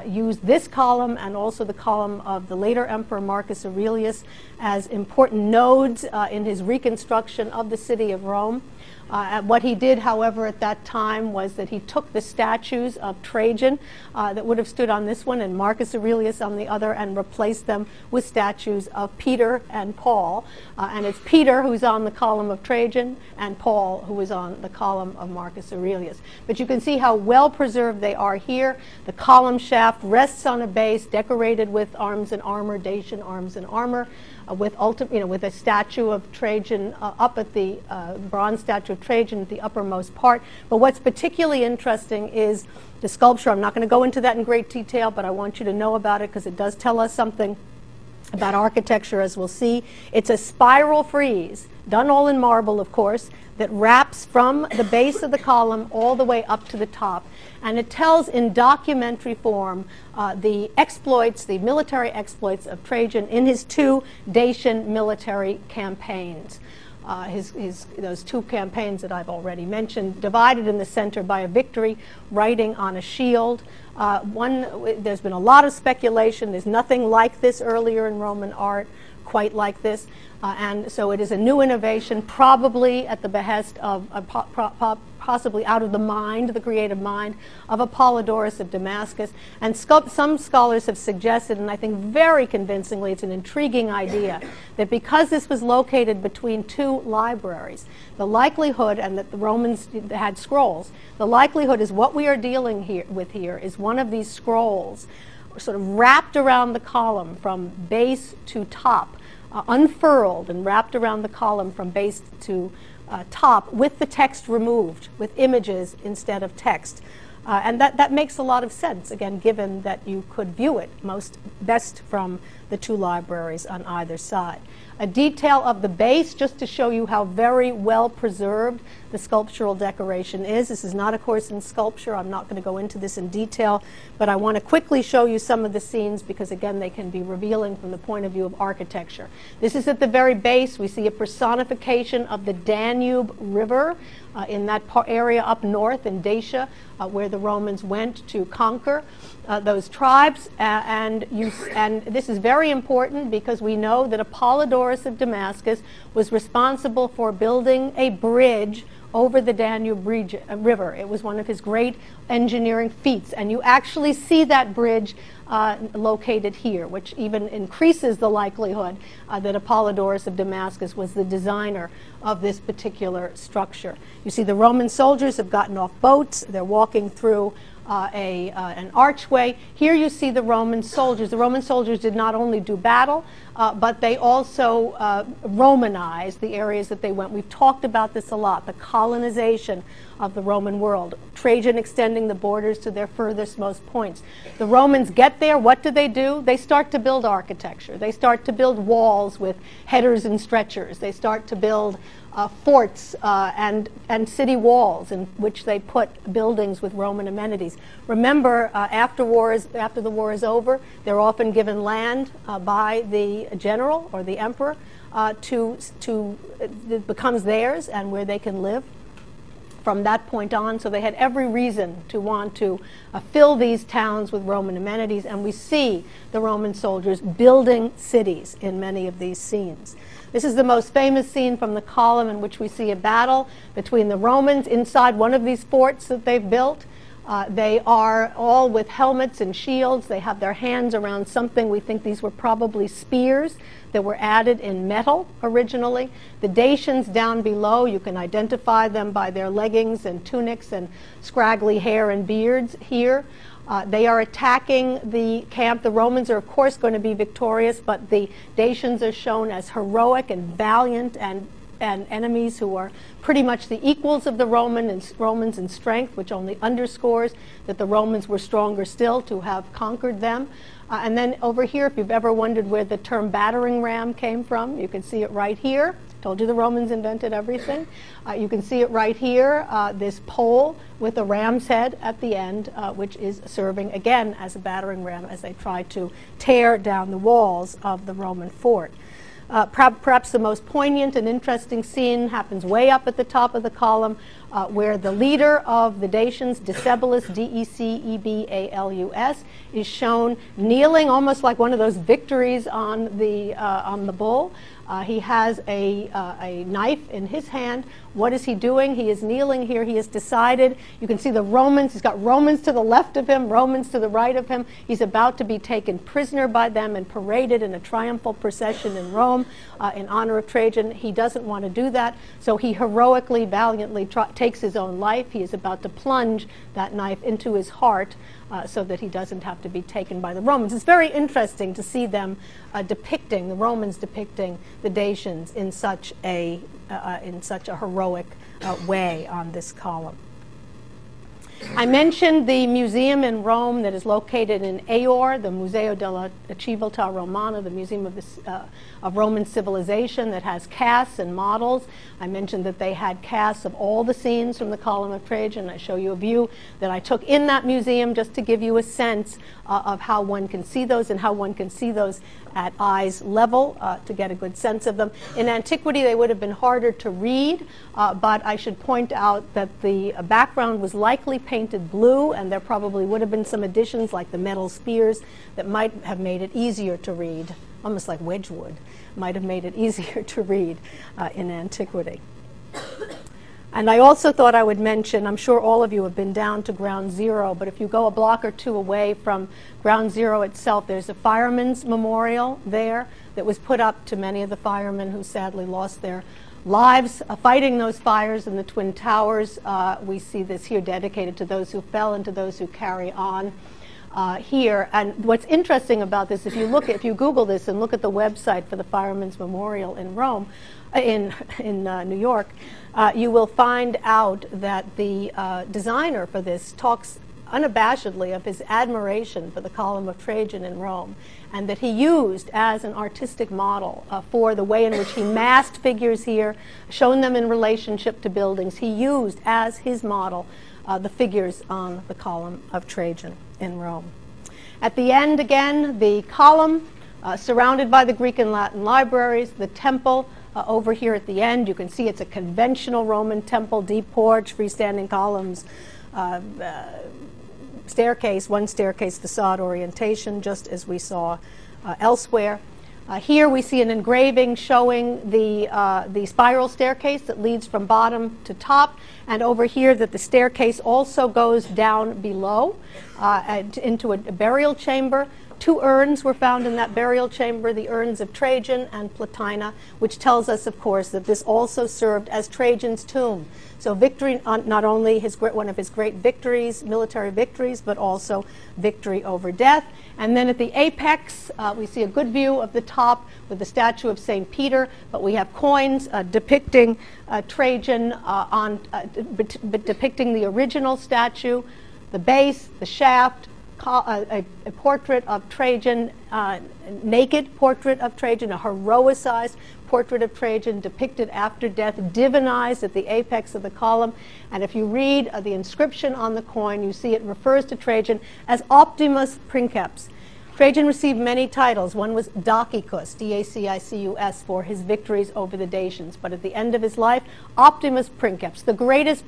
used this column and also the column of the later Emperor Marcus Aurelius as important nodes in his reconstruction of the city of Rome. What he did, however, at that time was that he took the statues of Trajan that would have stood on this one and Marcus Aurelius on the other and replaced them with statues of Peter and Paul. And it's Peter who's on the column of Trajan and Paul who is on the column of Marcus Aurelius. But you can see how well preserved they are here. The column shaft rests on a base decorated with arms and armor, Dacian arms and armor. With a statue of Trajan up at the bronze statue of Trajan at the uppermost part. But what's particularly interesting is the sculpture. I'm not going to go into that in great detail, but I want you to know about it because it does tell us something about architecture, as we'll see. It's a spiral frieze, done all in marble, of course, that wraps from the base of the column all the way up to the top. And it tells in documentary form the exploits, the military exploits of Trajan in his two Dacian military campaigns. Those two campaigns that I've already mentioned, divided in the center by a victory riding on a shield. There's been a lot of speculation. There's nothing like this earlier in Roman art, quite like this. And so it is a new innovation, probably at the behest of, possibly out of the mind, the creative mind, of Apollodorus of Damascus. And some scholars have suggested, and I think very convincingly, it's an intriguing idea, that because this was located between two libraries, the likelihood, and that the Romans had scrolls, the likelihood is what we are dealing with here is one of these scrolls sort of wrapped around the column from base to top, unfurled and wrapped around the column from base to top with the text removed, with images instead of text. And that makes a lot of sense, again, given that you could view it best from the two libraries on either side. A detail of the base, just to show you how very well preserved the sculptural decoration is. This is not a course in sculpture. I'm not going to go into this in detail, but I want to quickly show you some of the scenes because, again, they can be revealing from the point of view of architecture. This is at the very base. We see a personification of the Danube River in that area up north in Dacia, where the Romans went to conquer those tribes. And this is very important because we know that Apollodorus of Damascus was responsible for building a bridge over the Danube River. It was one of his great engineering feats, and you actually see that bridge located here, which even increases the likelihood that Apollodorus of Damascus was the designer of this particular structure. You see the Roman soldiers have gotten off boats. They're walking through an archway. Here you see the Roman soldiers. The Roman soldiers did not only do battle, but they also Romanized the areas that they went. We've talked about this a lot, the colonization of the Roman world, Trajan extending the borders to their furthest most points. The Romans get there, what do? They start to build architecture. They start to build walls with headers and stretchers. They start to build forts and city walls in which they put buildings with Roman amenities. Remember, after the war is over, they're often given land by the general or the emperor it becomes theirs and where they can live. from that point on, so they had every reason to want to fill these towns with Roman amenities, and we see the Roman soldiers building cities in many of these scenes. This is the most famous scene from the column, in which we see a battle between the Romans inside one of these forts that they've built. They are all with helmets and shields. They have their hands around something. We think these were probably spears that were added in metal originally. The Dacians down below, you can identify them by their leggings and tunics and scraggly hair and beards here. They are attacking the camp. The Romans are, of course, going to be victorious, but the Dacians are shown as heroic and valiant and enemies who are pretty much the equals of the Romans in strength, which only underscores that the Romans were stronger still to have conquered them. And then over here, if you've ever wondered where the term battering ram came from, you can see it right here. Told you the Romans invented everything. You can see it right here, this pole with a ram's head at the end, which is serving again as a battering ram as they try to tear down the walls of the Roman fort. Perhaps the most poignant and interesting scene happens way up at the top of the column, where the leader of the Dacians, Decebalus, D-E-C-E-B-A-L-U-S, is shown kneeling almost like one of those victories on the bull. He has a knife in his hand. What is he doing? He is kneeling here. He has decided. You can see the Romans. He's got Romans to the left of him, Romans to the right of him. He's about to be taken prisoner by them and paraded in a triumphal procession in Rome in honor of Trajan. He doesn't want to do that, so he heroically, valiantly takes his own life. He is about to plunge that knife into his heart so that he doesn't have to be taken by the Romans. It's very interesting to see them the Romans depicting the Dacians in such a heroic way on this column. I mentioned the museum in Rome that is located in Aor, the Museo della Civiltà Romana, the Museum of Roman Civilization, that has casts and models. I mentioned that they had casts of all the scenes from the Column of Trajan. I show you a view that I took in that museum just to give you a sense of how one can see those and how one can see those at eyes level to get a good sense of them. In antiquity, they would have been harder to read, but I should point out that the background was likely painted blue, and there probably would have been some additions like the metal spears that might have made it easier to read, almost like Wedgwood, might have made it easier to read in antiquity. And I also thought I would mention, I'm sure all of you have been down to Ground Zero, but if you go a block or two away from Ground Zero itself, there's a fireman's memorial there that was put up to many of the firemen who sadly lost their lives fighting those fires in the Twin Towers. We see this here dedicated to those who fell and to those who carry on here. And what's interesting about this, if you Google this and look at the website for the Fireman's Memorial in Rome, in New York, you will find out that the designer for this talks unabashedly of his admiration for the Column of Trajan in Rome, and that he used as an artistic model for the way in which he massed figures here, shown them in relationship to buildings. He used as his model the figures on the Column of Trajan in Rome. At the end, again, the column surrounded by the Greek and Latin libraries, the temple. Over here at the end, you can see it's a conventional Roman temple, deep porch, freestanding columns, staircase, one staircase facade orientation, just as we saw elsewhere. Here we see an engraving showing the spiral staircase that leads from bottom to top, and over here that the staircase also goes down below into a burial chamber. Two urns were found in that burial chamber, the urns of Trajan and Plotina, which tells us, of course, that this also served as Trajan's tomb. So victory, not only one of his great victories, military victories, but also victory over death. And then at the apex, we see a good view of the top with the statue of St. Peter, but we have coins depicting Trajan, depicting the original statue, the base, the shaft, a portrait of Trajan, naked portrait of Trajan, a heroicized portrait of Trajan depicted after death, divinized at the apex of the column. And if you read the inscription on the coin, you see it refers to Trajan as Optimus Princeps. Trajan received many titles. One was Dacicus, D-A-C-I-C-U-S, for his victories over the Dacians. But at the end of his life, Optimus Princeps, the greatest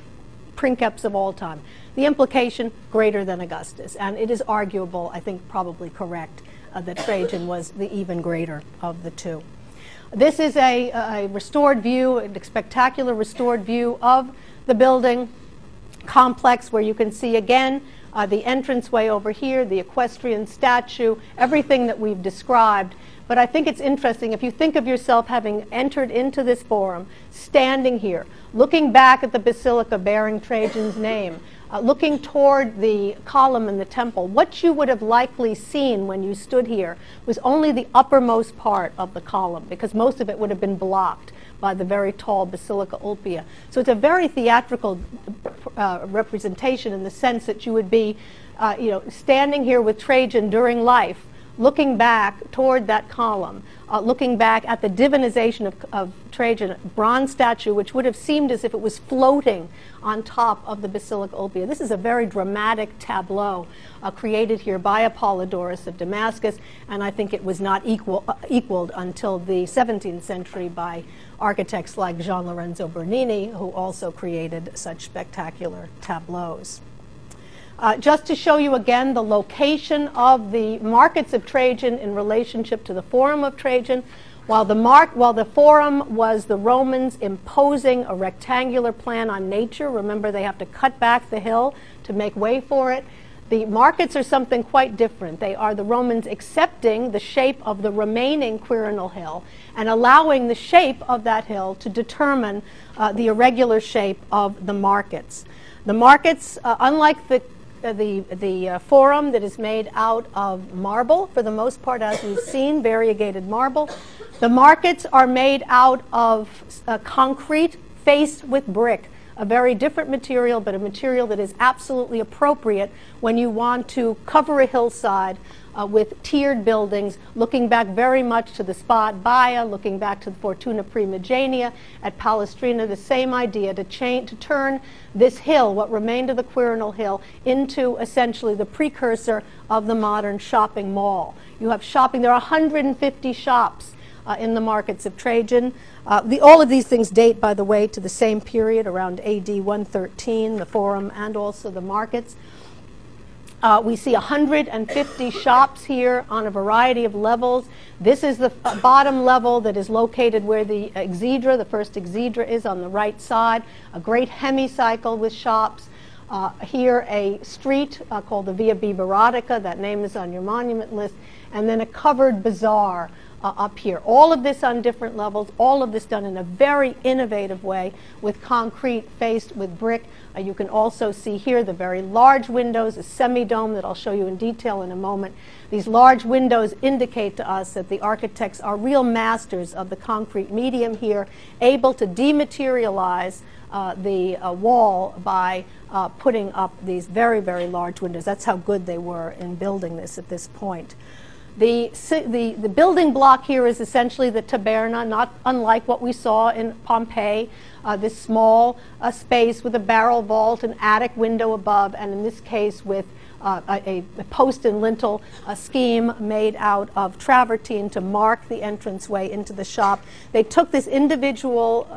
princeps of all time. The implication, greater than Augustus. And it is arguable, I think probably correct, that Trajan was the even greater of the two. This is a restored view, a spectacular restored view of the building complex, where you can see again the entranceway over here, the equestrian statue, everything that we've described. But I think it's interesting, if you think of yourself having entered into this forum, standing here, looking back at the basilica bearing Trajan's name, looking toward the column in the temple, what you would have likely seen when you stood here was only the uppermost part of the column, because most of it would have been blocked by the very tall Basilica Ulpia. So it's a very theatrical representation, in the sense that you would be standing here with Trajan during life, looking back toward that column, looking back at the divinization of Trajan, bronze statue, which would have seemed as if it was floating on top of the Basilica Ulpia. This is a very dramatic tableau created here by Apollodorus of Damascus, and I think it was not equaled until the 17th century by architects like Gian Lorenzo Bernini, who also created such spectacular tableaus. Just to show you again the location of the markets of Trajan in relationship to the Forum of Trajan. While the Forum was the Romans imposing a rectangular plan on nature, remember they have to cut back the hill to make way for it, the markets are something quite different. They are the Romans accepting the shape of the remaining Quirinal hill and allowing the shape of that hill to determine the irregular shape of the markets. The markets, unlike the Forum that is made out of marble, for the most part, as we've seen, variegated marble. The markets are made out of concrete faced with brick, a very different material, but a material that is absolutely appropriate when you want to cover a hillside with tiered buildings, looking back very much to the spa at Baia, looking back to the Fortuna Primigenia at Palestrina, the same idea, to turn this hill, what remained of the Quirinal hill, into essentially the precursor of the modern shopping mall. You have shopping, there are 150 shops in the markets of Trajan. All of these things date, by the way, to the same period, around AD 113, the Forum and also the markets. We see 150 shops here on a variety of levels. This is the bottom level that is located where the exedra, the first exedra, is on the right side, a great hemicycle with shops. Here a street called the Via Biberatica, that name is on your monument list, and then a covered bazaar up here. All of this on different levels, all of this done in a very innovative way with concrete faced with brick. You can also see here the very large windows, a semi-dome that I'll show you in detail in a moment. These large windows indicate to us that the architects are real masters of the concrete medium here, able to dematerialize the wall by putting up these very, very large windows. That's how good they were in building this at this point. The building block here is essentially the taberna, not unlike what we saw in Pompeii, this small space with a barrel vault, an attic window above, and in this case with a post and lintel scheme made out of travertine to mark the entranceway into the shop. They took this individual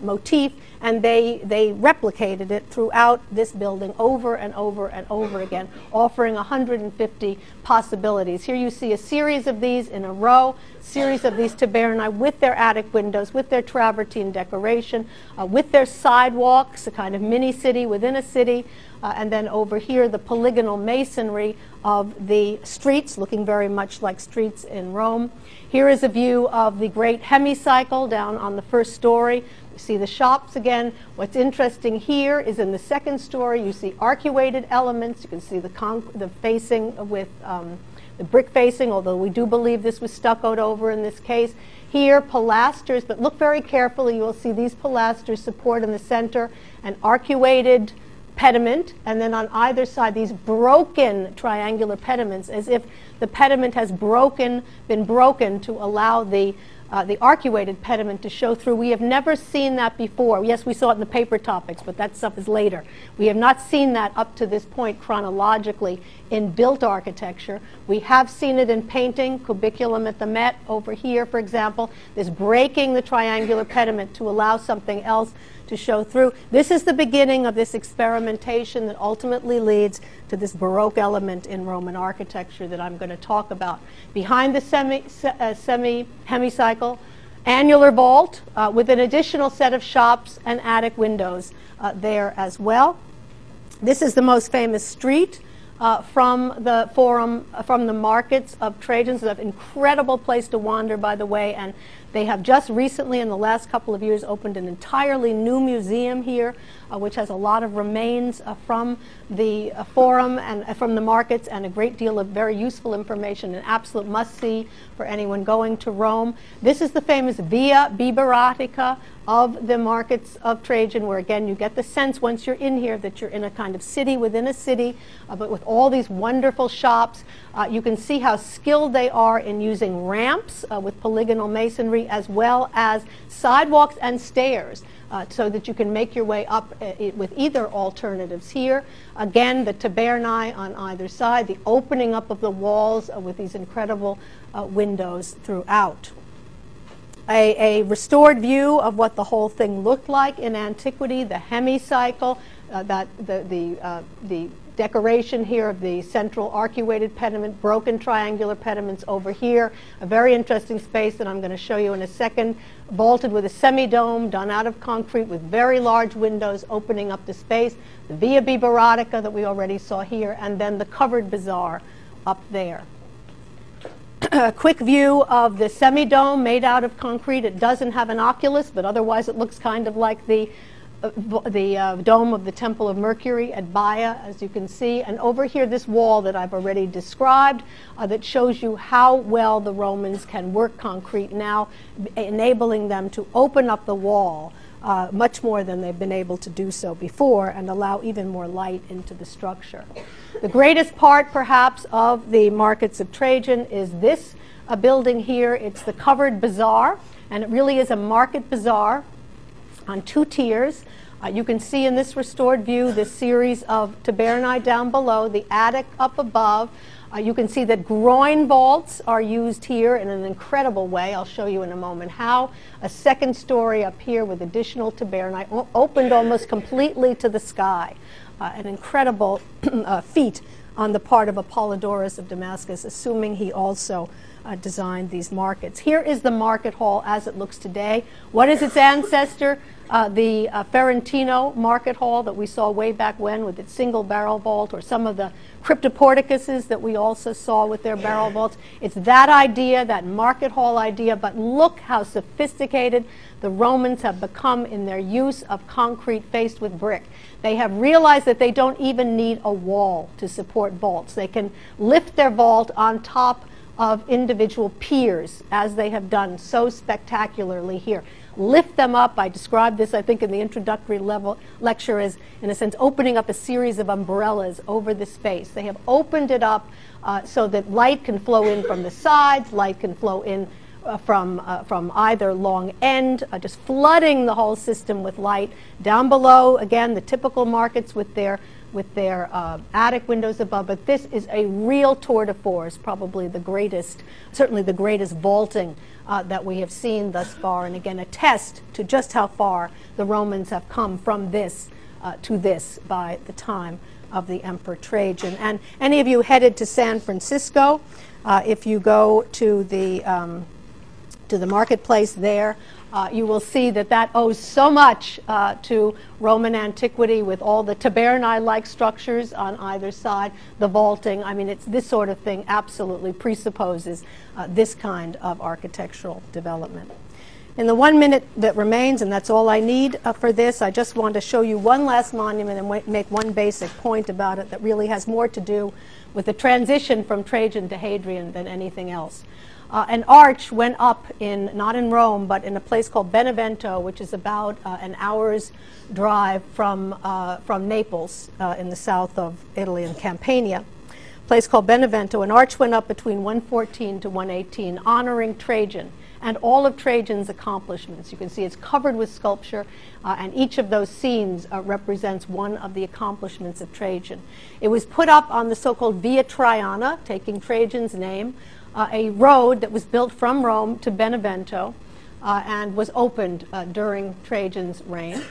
motif and they replicated it throughout this building over and over and over again, offering 150 possibilities. Here you see a series of these in a row, series of these tabernae with their attic windows, with their travertine decoration, with their sidewalks, a kind of mini city within a city, and then over here the polygonal masonry of the streets, looking very much like streets in Rome. Here is a view of the great hemicycle down on the first story. You see the shops again. What's interesting here is in the second story you see arcuated elements. You can see the facing with the brick facing, although we do believe this was stuccoed over in this case. Here, pilasters, but look very carefully. You will see these pilasters support in the center an arcuated pediment, and then on either side these broken triangular pediments, as if the pediment has been broken to allow the the arcuated pediment to show through. We have never seen that before. Yes, we saw it in the paper topics, but that stuff is later. We have not seen that up to this point chronologically in built architecture. We have seen it in painting, cubiculum at the Met over here, for example. This breaking the triangular pediment to allow something else to show through. This is the beginning of this experimentation that ultimately leads to this Baroque element in Roman architecture that I'm going to talk about. Behind the semi-hemicycle, annular vault with an additional set of shops and attic windows there as well. This is the most famous street from the Forum, from the markets of Trajan. It's an incredible place to wander, by the way, and they have just recently, in the last couple of years, opened an entirely new museum here, which has a lot of remains from the Forum and from the markets, and a great deal of very useful information, an absolute must-see for anyone going to Rome. This is the famous Via Biberatica of the markets of Trajan, where again you get the sense once you're in here that you're in a kind of city within a city, but with all these wonderful shops. You can see how skilled they are in using ramps with polygonal masonry, as well as sidewalks and stairs, so that you can make your way up with either alternatives here. Again, the tabernae on either side, the opening up of the walls with these incredible windows throughout. A restored view of what the whole thing looked like in antiquity, the hemicycle, the decoration here of the central arcuated pediment, broken triangular pediments over here, a very interesting space that I'm going to show you in a second, vaulted with a semi-dome done out of concrete with very large windows opening up the space, the Via Biberatica that we already saw here, and then the covered bazaar up there. A quick view of the semi-dome made out of concrete. It doesn't have an oculus, but otherwise it looks kind of like the dome of the Temple of Mercury at Baia, as you can see. And over here, this wall that I've already described that shows you how well the Romans can work concrete now, enabling them to open up the wall much more than they've been able to do so before, and allow even more light into the structure. The greatest part, perhaps, of the markets of Trajan is this building here. It's the covered bazaar, and it really is a market bazaar on two tiers. You can see in this restored view this series of tabernae down below, the attic up above. You can see that groin vaults are used here in an incredible way. I'll show you in a moment how. A second story up here with additional tabernae opened almost completely to the sky. An incredible feat on the part of Apollodorus of Damascus, assuming he also designed these markets. Here is the market hall as it looks today. What is its ancestor? The Ferentino market hall that we saw way back when with its single barrel vault, or some of the cryptoporticuses that we also saw with their barrel vaults. It's that idea, that market hall idea, but look how sophisticated the Romans have become in their use of concrete faced with brick. They have realized that they don't even need a wall to support vaults. They can lift their vault on top of individual piers, as they have done so spectacularly here. Lift them up. I described this, I think, in the introductory lecture as, in a sense, opening up a series of umbrellas over the space. They have opened it up so that light can flow in from the sides, light can flow in from either long end, just flooding the whole system with light. Down below, again, the typical markets with their attic windows above, but this is a real tour de force, probably the greatest, certainly the greatest vaulting that we have seen thus far, and again a test to just how far the Romans have come from this to this by the time of the Emperor Trajan. And any of you headed to San Francisco, if you go to the marketplace there, you will see that that owes so much to Roman antiquity, with all the tabernae-like structures on either side, the vaulting. I mean, it's this sort of thing absolutely presupposes this kind of architectural development. In the 1 minute that remains, and that's all I need for this, I just want to show you one last monument and make one basic point about it that really has more to do with the transition from Trajan to Hadrian than anything else. An arch went up not in Rome, but in a place called Benevento, which is about an hour's drive from Naples in the south of Italy and Campania. A place called Benevento. An arch went up between 114 to 118, honoring Trajan and all of Trajan's accomplishments. You can see it's covered with sculpture, and each of those scenes represents one of the accomplishments of Trajan. It was put up on the so-called Via Traiana, taking Trajan's name, a road that was built from Rome to Benevento, and was opened during Trajan's reign.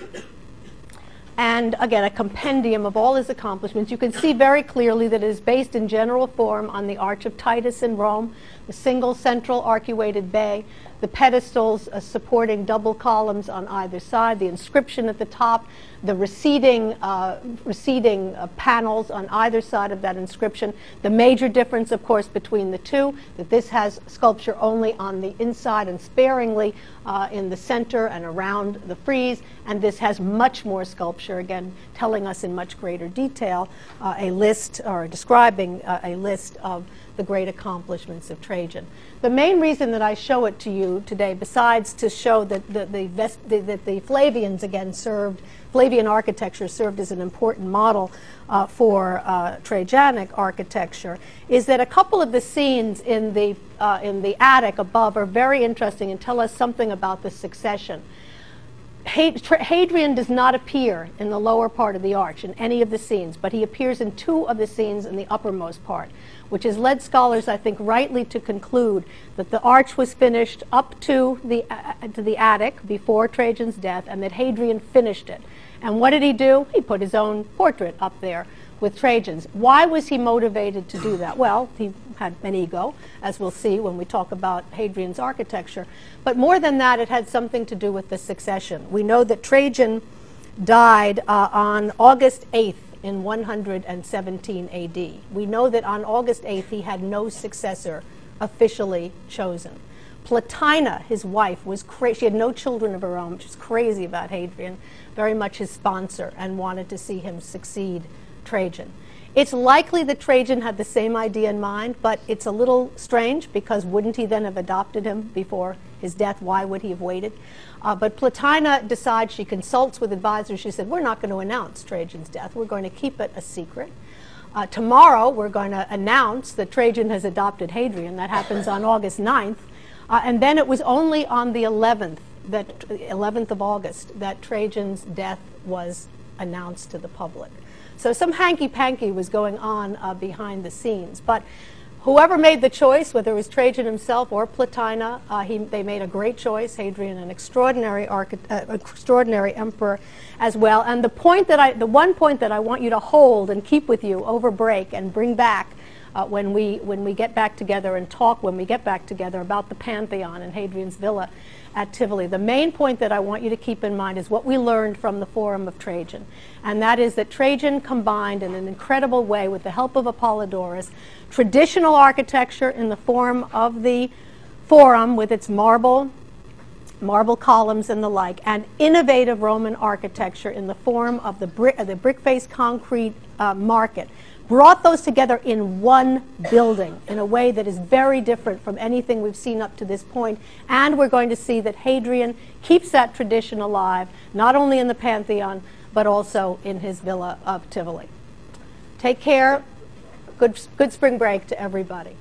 And again, a compendium of all his accomplishments. You can see very clearly that it is based in general form on the Arch of Titus in Rome, the single central arcuated bay, the pedestals supporting double columns on either side, the inscription at the top, the receding panels on either side of that inscription. The major difference, of course, between the two, that this has sculpture only on the inside and sparingly in the center and around the frieze, and this has much more sculpture, again, telling us in much greater detail a list, or describing a list of the great accomplishments of Trajan. The main reason that I show it to you today, besides to show that the Flavians, again, Flavian architecture served as an important model for Trajanic architecture, is that a couple of the scenes in the attic above are very interesting and tell us something about the succession. Hadrian does not appear in the lower part of the arch in any of the scenes, but he appears in two of the scenes in the uppermost part, which has led scholars, I think, rightly to conclude that the arch was finished up to the attic before Trajan's death, and that Hadrian finished it. And what did he do? He put his own portrait up there with Trajan's. Why was he motivated to do that? Well, he had an ego, as we'll see when we talk about Hadrian's architecture. But more than that, it had something to do with the succession. We know that Trajan died on August 8th in 117 AD. We know that on August 8th he had no successor officially chosen. Plotina, his wife, was crazy. She had no children of her own. She was crazy about Hadrian, very much his sponsor, and wanted to see him succeed Trajan. It's likely that Trajan had the same idea in mind, but it's a little strange because wouldn't he then have adopted him before his death? Why would he have waited? But Plotina decides, she consults with advisors. She said, we're not going to announce Trajan's death. We're going to keep it a secret. Tomorrow, we're going to announce that Trajan has adopted Hadrian. That happens on August 9th. And then it was only on the 11th of August, that Trajan's death was announced to the public. So some hanky-panky was going on behind the scenes. But whoever made the choice, whether it was Trajan himself or Plotina, they made a great choice. Hadrian, an extraordinary emperor as well. And the one point that I want you to hold and keep with you over break and bring back when we get back together and talk when we get back together about the Pantheon and Hadrian's villa at Tivoli. The main point that I want you to keep in mind is what we learned from the Forum of Trajan, and that is that Trajan combined in an incredible way, with the help of Apollodorus, traditional architecture in the form of the Forum with its marble columns and the like, and innovative Roman architecture in the form of the brick-faced concrete market. Brought those together in one building in a way that is very different from anything we've seen up to this point. And we're going to see that Hadrian keeps that tradition alive, not only in the Pantheon, but also in his villa of Tivoli. Take care. Good spring break to everybody.